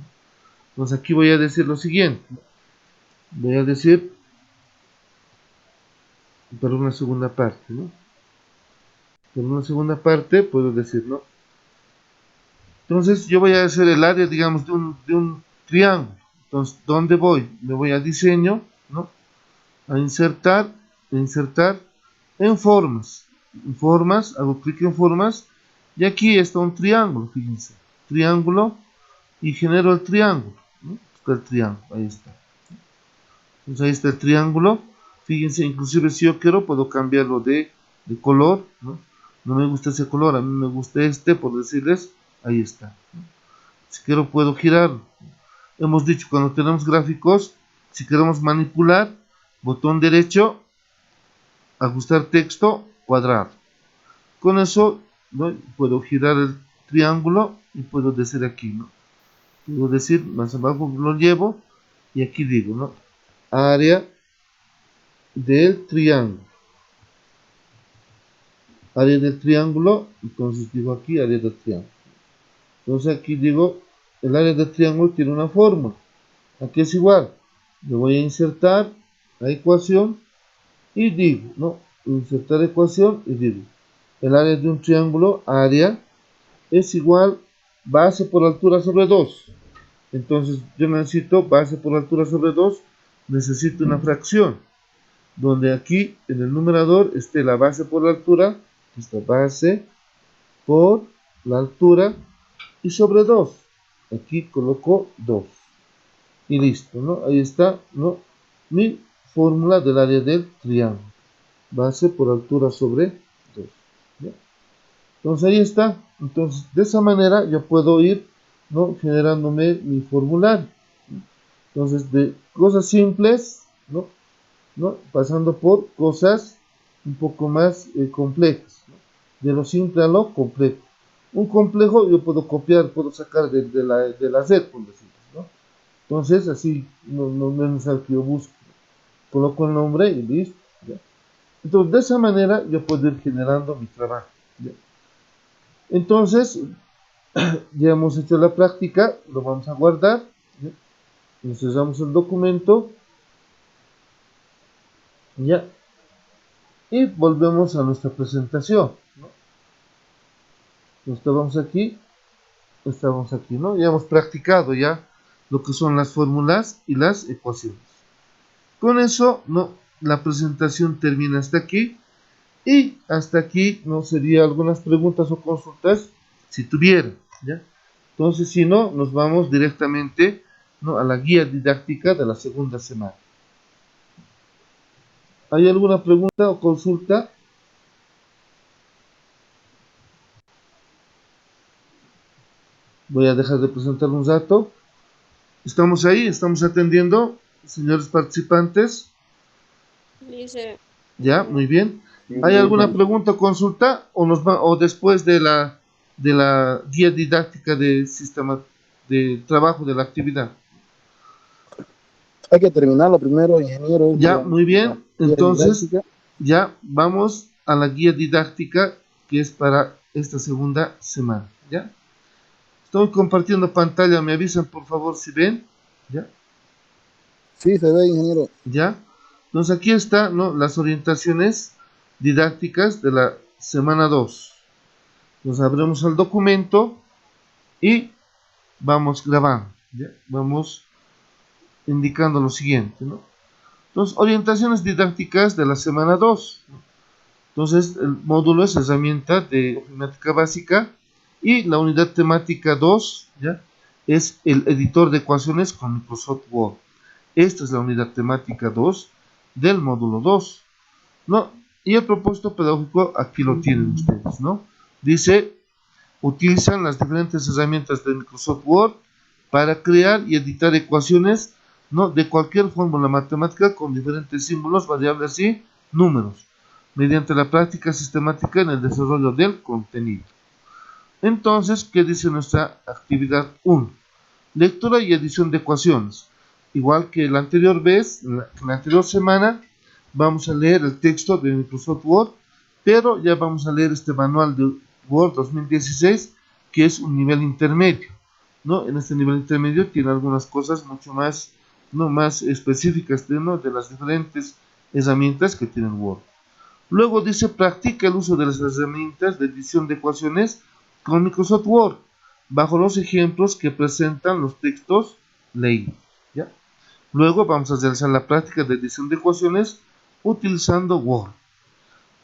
Entonces aquí voy a decir lo siguiente. Voy a decir, para una segunda parte, ¿no? Para una segunda parte puedo decir, ¿no? Entonces yo voy a hacer el área, digamos, de un triángulo. Entonces, ¿dónde voy? Me voy a diseño, ¿no? A insertar en formas. En formas, hago clic en formas. Y aquí está un triángulo, fíjense. Triángulo, y genero el triángulo, ¿no? Está el triángulo, ahí está. Entonces ahí está el triángulo. Fíjense, inclusive si yo quiero, puedo cambiarlo de color, ¿no? No me gusta ese color, a mí me gusta este, por decirles, ahí está, ¿no? Si quiero, puedo girarlo. Hemos dicho, cuando tenemos gráficos, si queremos manipular, botón derecho, ajustar texto, cuadrado. Con eso, ¿no?, puedo girar el triángulo y puedo decir aquí, ¿no? Puedo decir, más abajo lo llevo y aquí digo, ¿no? Área del triángulo. Área del triángulo, entonces digo aquí área del triángulo. Entonces aquí digo, el área del triángulo tiene una fórmula. Aquí es igual. Le voy a insertar la ecuación y digo, ¿no? Insertar ecuación y digo, el área de un triángulo, área, es igual base por altura sobre 2. Entonces yo necesito base por altura sobre 2, necesito una fracción, donde aquí en el numerador esté la base por la altura, esta base por la altura y sobre 2. Aquí coloco 2. Y listo, ¿no? Ahí está, ¿no?, mi fórmula del área del triángulo. Base por altura sobre 2. ¿Ya? Entonces ahí está. Entonces de esa manera yo puedo ir, ¿no?, generándome mi formulario. Entonces de cosas simples, ¿no? Pasando por cosas un poco más complejas, ¿no? De lo simple a lo complejo. Un complejo yo puedo copiar, puedo sacar de la red, por decirlo, ¿no? Entonces así no es necesario que yo busque. Coloco el nombre y listo, ¿ya? Entonces de esa manera yo puedo ir generando mi trabajo, ¿ya? Entonces ya hemos hecho la práctica, lo vamos a guardar, ¿ya? Nos cerramos el documento, ¿ya? Y volvemos a nuestra presentación, ¿no? Estamos aquí, ¿no? Ya hemos practicado ya lo que son las fórmulas y las ecuaciones. Con eso, ¿no?, la presentación termina hasta aquí. Y hasta aquí no sería algunas preguntas o consultas si tuvieran, ¿ya? Entonces, si no, nos vamos directamente, ¿no?, a la guía didáctica de la segunda semana. ¿Hay alguna pregunta o consulta? Voy a dejar de presentar un rato. ¿Estamos ahí? ¿Estamos atendiendo, señores participantes? Dice, Ya, muy bien. ¿Hay Sí, alguna pregunta o consulta o después de la guía didáctica de sistema de trabajo de la actividad? Hay que terminarlo primero, ingeniero, Ya, muy la bien. guía Entonces, didáctica. ya vamos a la guía didáctica que es para esta segunda semana. ¿Ya? Estoy compartiendo pantalla, me avisan por favor si ven. ¿Ya? Sí, se ve, ingeniero. ¿Ya? Entonces aquí está, ¿no?, las orientaciones didácticas de la semana 2. Nos abrimos el documento y vamos grabando, ¿ya? Vamos indicando lo siguiente, ¿no? Entonces, orientaciones didácticas de la semana 2. Entonces, el módulo es herramienta de ofimática básica y la unidad temática 2, ¿ya?, es el editor de ecuaciones con Microsoft Word. Esta es la unidad temática 2 del módulo 2, ¿no? Y el propósito pedagógico aquí lo tienen ustedes, ¿no? Dice, utilizan las diferentes herramientas de Microsoft Word para crear y editar ecuaciones, ¿no?, de cualquier fórmula matemática con diferentes símbolos, variables y números, mediante la práctica sistemática en el desarrollo del contenido. Entonces, ¿qué dice nuestra actividad 1? Lectura y edición de ecuaciones. Igual que la anterior vez, en la anterior semana, vamos a leer el texto de Microsoft Word, pero ya vamos a leer este manual de Word 2016, que es un nivel intermedio, ¿no? En este nivel intermedio tiene algunas cosas mucho más, ¿no?, más específicas, ¿no?, de las diferentes herramientas que tiene Word. Luego dice, practica el uso de las herramientas de edición de ecuaciones con Microsoft Word, bajo los ejemplos que presentan los textos leídos, ¿ya? Luego vamos a realizar la práctica de edición de ecuaciones utilizando Word.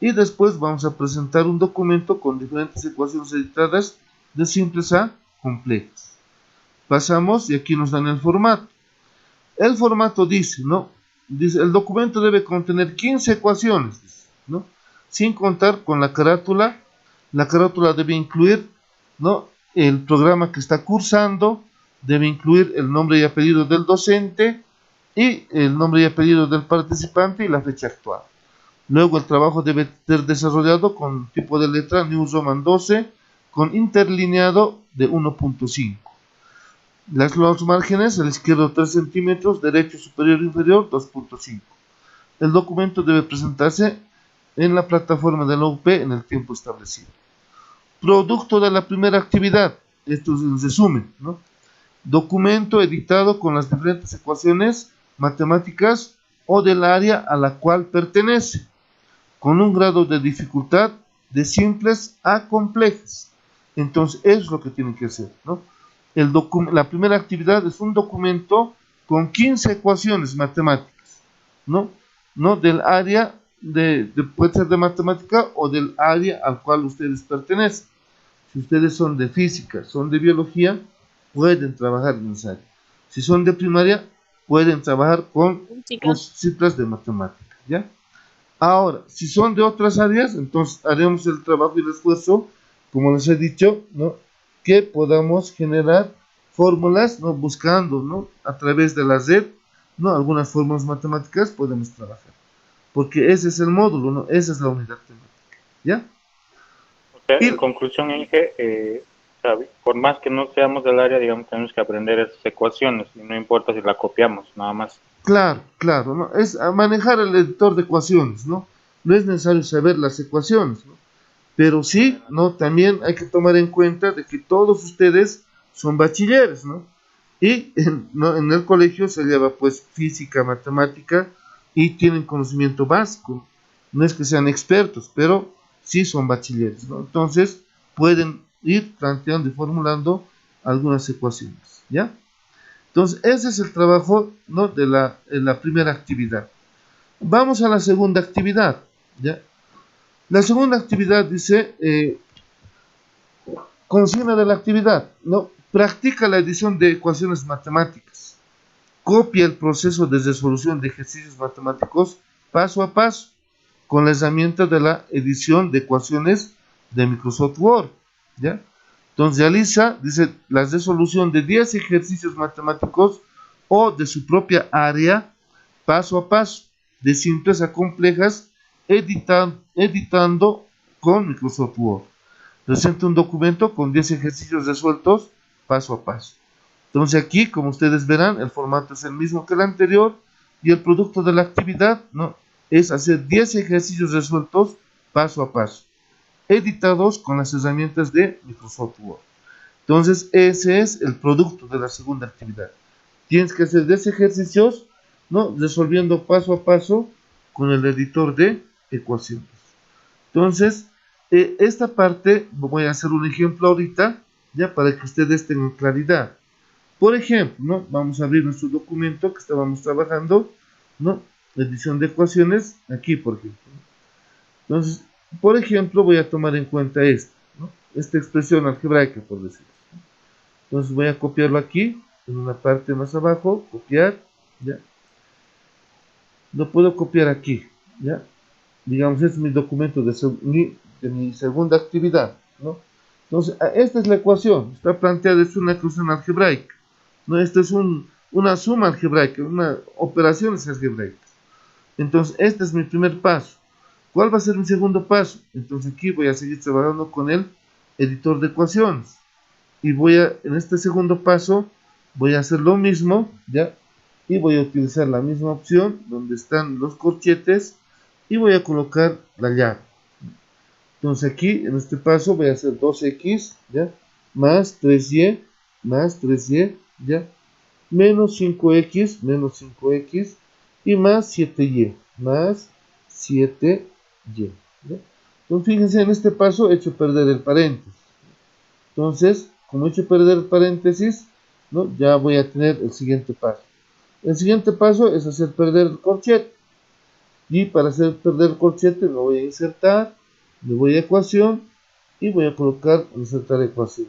Y después vamos a presentar un documento con diferentes ecuaciones editadas de simples a complejas. Pasamos y aquí nos dan el formato. El formato dice, ¿no? Dice, el documento debe contener 15 ecuaciones, ¿no?, sin contar con la carátula. La carátula debe incluir, ¿no?, el programa que está cursando, debe incluir el nombre y apellido del docente y el nombre y apellido del participante y la fecha actual. Luego el trabajo debe ser desarrollado con tipo de letra New Roman 12 con interlineado de 1.5. Los márgenes, al izquierdo 3 centímetros, derecho superior e inferior 2.5. El documento debe presentarse en la plataforma de la UP en el tiempo establecido. Producto de la primera actividad, esto es el resumen, ¿no? Documento editado con las diferentes ecuaciones matemáticas o del área a la cual pertenece, con un grado de dificultad de simples a complejas. Entonces, eso es lo que tienen que hacer, ¿no? La primera actividad es un documento con 15 ecuaciones matemáticas, ¿no? ¿No? Del área puede ser de matemática o del área al cual ustedes pertenecen. Si ustedes son de física, son de biología, pueden trabajar en esa área. Si son de primaria, pueden trabajar con chicas, cifras de matemática, ¿ya? Ahora, si son de otras áreas, entonces haremos el trabajo y el esfuerzo, como les he dicho, ¿no?, que podamos generar fórmulas, ¿no?, buscando, ¿no?, a través de la red, ¿no?, algunas fórmulas matemáticas podemos trabajar. Porque ese es el módulo, ¿no?, esa es la unidad temática, ¿ya? O sea, en Y conclusión, Inge, por más que no seamos del área, digamos, tenemos que aprender esas ecuaciones y no importa si la copiamos, nada más. claro, claro, ¿no?, es a manejar el editor de ecuaciones, ¿no? No es necesario saber las ecuaciones, ¿no? Pero sí, ¿no?, también hay que tomar en cuenta de que todos ustedes son bachilleres, ¿no? Y ¿no?, en el colegio se lleva pues física, matemática y tienen conocimiento básico. No es que sean expertos, pero sí son bachilleres, ¿no? Entonces pueden ir planteando y formulando algunas ecuaciones, ¿ya? Entonces ese es el trabajo, ¿no?, de la primera actividad. Vamos a la segunda actividad, ¿ya? La segunda actividad dice, consigna de la actividad, ¿no? Practica la edición de ecuaciones matemáticas. Copia el proceso de resolución de ejercicios matemáticos paso a paso con la herramienta de la edición de ecuaciones de Microsoft Word, ¿ya? Entonces realiza, dice, la resolución de 10 ejercicios matemáticos o de su propia área paso a paso, de simples a complejas, editando con Microsoft Word. Presenta un documento con 10 ejercicios resueltos paso a paso. Entonces aquí, como ustedes verán, el formato es el mismo que el anterior y el producto de la actividad, ¿no?, es hacer 10 ejercicios resueltos paso a paso, editados con las herramientas de Microsoft Word. Entonces ese es el producto de la segunda actividad. Tienes que hacer 10 ejercicios, ¿no?, resolviendo paso a paso con el editor de ecuaciones. Entonces, esta parte voy a hacer un ejemplo ahorita, ya para que ustedes tengan claridad. Por ejemplo, ¿no?, vamos a abrir nuestro documento que estábamos trabajando, ¿no?, edición de ecuaciones, aquí por ejemplo. Entonces, por ejemplo, voy a tomar en cuenta esto, ¿no?, esta expresión algebraica, por decirlo. Entonces voy a copiarlo aquí, en una parte más abajo, copiar, ¿ya? Lo puedo copiar aquí, ¿ya? Digamos, este es mi documento de mi segunda actividad, ¿no? Entonces, esta es la ecuación, está planteada, es una ecuación algebraica, ¿no? Esta es una suma algebraica, una operaciones algebraicas. Entonces, este es mi primer paso. ¿Cuál va a ser mi segundo paso? Entonces, aquí voy a seguir trabajando con el editor de ecuaciones. Y en este segundo paso, voy a hacer lo mismo, ¿ya? Y voy a utilizar la misma opción, donde están los corchetes, y voy a colocar la llave. Entonces aquí, en este paso, voy a hacer 2x, ¿ya?, más 3y, ¿ya?, menos 5x, y más 7y, ¿ya? Entonces fíjense, en este paso he hecho perder el paréntesis. Entonces, como he hecho perder el paréntesis, ¿no?, ya voy a tener el siguiente paso. El siguiente paso es hacer perder el corchete. Y para hacer perder el corchete lo voy a insertar, le voy a ecuación y voy a colocar insertar ecuación.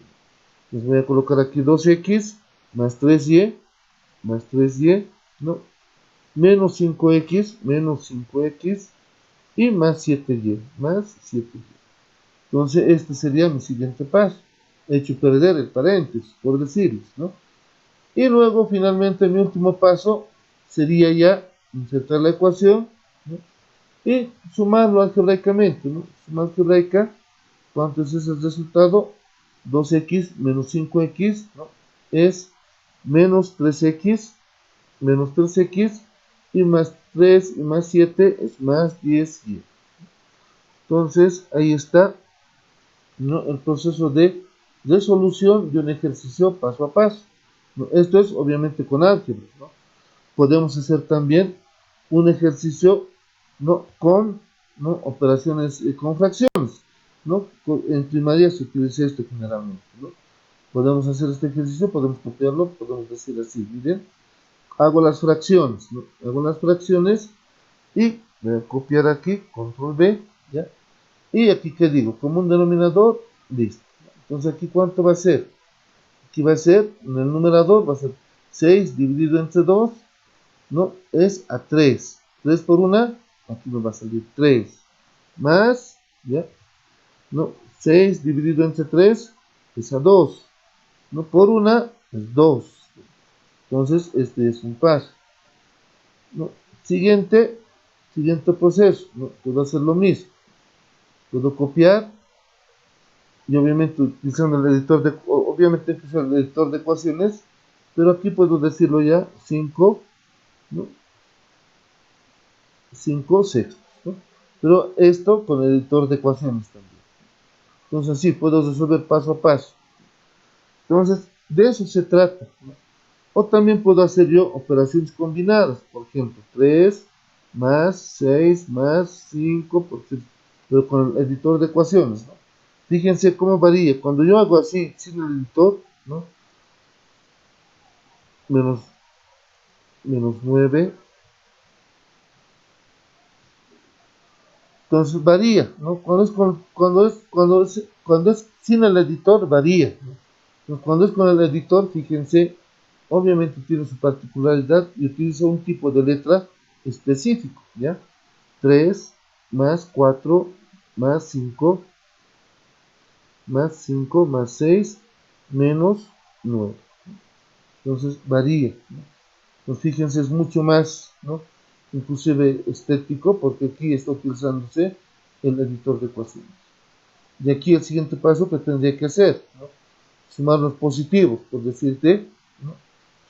Les voy a colocar aquí 2x más 3y, ¿no?, menos 5x, y más 7y. Entonces este sería mi siguiente paso. He hecho perder el paréntesis, por decirles, ¿no? Y luego finalmente mi último paso sería ya insertar la ecuación, ¿no?, y sumarlo algebraicamente, ¿no? Suma algebraica, ¿cuánto es ese resultado? 2x menos 5x, ¿no?, es menos 3x, y más 3 y más 7 es más 10y. Entonces ahí está, ¿no?, el proceso de resolución de un ejercicio paso a paso, ¿no? Esto es obviamente con álgebra, ¿no? Podemos hacer también un ejercicio, ¿no?, con, ¿no?, operaciones con fracciones, ¿no? En primaria se utiliza esto generalmente, ¿no? Podemos hacer este ejercicio, podemos copiarlo, podemos decir así, miren, hago las fracciones, ¿no? Hago las fracciones y voy a copiar aquí, control V, ¿ya? Y aquí, ¿qué digo? Como un denominador, listo. Entonces aquí, ¿cuánto va a ser? Aquí va a ser, en el numerador va a ser 6 dividido entre 2, ¿no?, es a 3. 3 por 1, aquí me va a salir 3. Más, ¿ya?, ¿no?, 6 dividido entre 3 es a 2. ¿No?, por 1 es 2. Entonces, este es un paso, ¿no? Siguiente proceso, ¿no?, puedo hacer lo mismo. Puedo copiar y obviamente utilizando el editor de ecuaciones, pero aquí puedo decirlo ya 5, ¿no?, 5 sextos, ¿no? Pero esto con el editor de ecuaciones también. Entonces así puedo resolver paso a paso. Entonces de eso se trata, ¿no? O también puedo hacer yo operaciones combinadas, por ejemplo 3 más 6 más 5, pero con el editor de ecuaciones, ¿no? Fíjense cómo varía. Cuando yo hago así, sin el editor, ¿no?, menos 9. Entonces varía, ¿no? Cuando es sin el editor varía, ¿no? Entonces, cuando es con el editor, fíjense, obviamente tiene su particularidad y utiliza un tipo de letra específico, ¿ya? 3 más 4 más 5 más 5 más 6 menos 9. Entonces varía, ¿no? Entonces fíjense, es mucho más, ¿no?, inclusive estético, porque aquí está utilizándose el editor de ecuaciones. Y aquí el siguiente paso que tendría que hacer, ¿no?, sumar los positivos, por decirte, ¿no?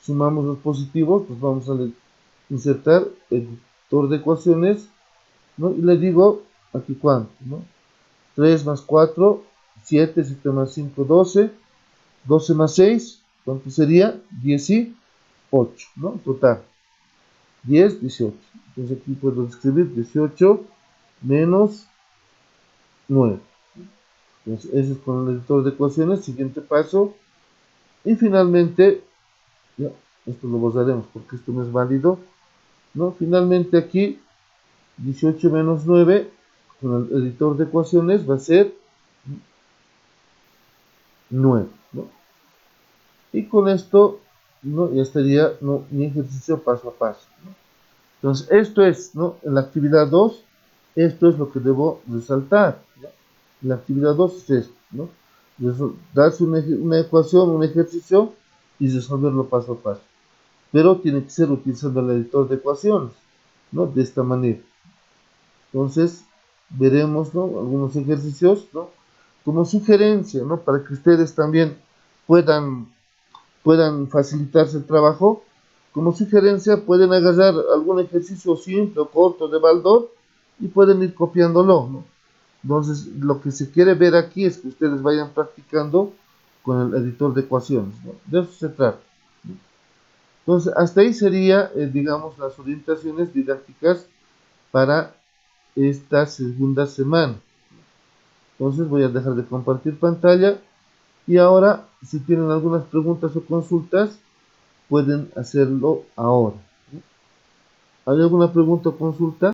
Sumamos los positivos, pues vamos a insertar el editor de ecuaciones, ¿no? Y le digo aquí cuánto, ¿no? 3 más 4, 7, 7 más 5, 12, 12 más 6, ¿cuánto sería? 18, ¿no? Total, 10, 18. Entonces aquí puedo escribir 18 menos 9. Entonces eso es con el editor de ecuaciones, siguiente paso. Y finalmente, ya, esto lo borraremos porque esto no es válido, ¿no? Finalmente aquí, 18 menos 9, con el editor de ecuaciones va a ser 9, ¿no? Y con esto, ¿no?, ya estaría, ¿no?, mi ejercicio paso a paso, ¿no? Entonces, esto es, ¿no?, en la actividad 2, esto es lo que debo resaltar, ¿no? En la actividad 2 es esto, ¿no? Darse una ecuación, un ejercicio y resolverlo paso a paso. Pero tiene que ser utilizando el editor de ecuaciones, ¿no?, de esta manera. Entonces, veremos, ¿no?, algunos ejercicios, ¿no?, como sugerencia, ¿no?, para que ustedes también puedan facilitarse el trabajo. Como sugerencia, pueden agarrar algún ejercicio simple o corto de Baldor y pueden ir copiándolo, ¿no? Entonces, lo que se quiere ver aquí es que ustedes vayan practicando con el editor de ecuaciones, ¿no? De eso se trata, ¿no? Entonces, hasta ahí sería, digamos, las orientaciones didácticas para esta segunda semana. Entonces, voy a dejar de compartir pantalla y ahora, si tienen algunas preguntas o consultas, pueden hacerlo ahora. ¿Hay alguna pregunta o consulta?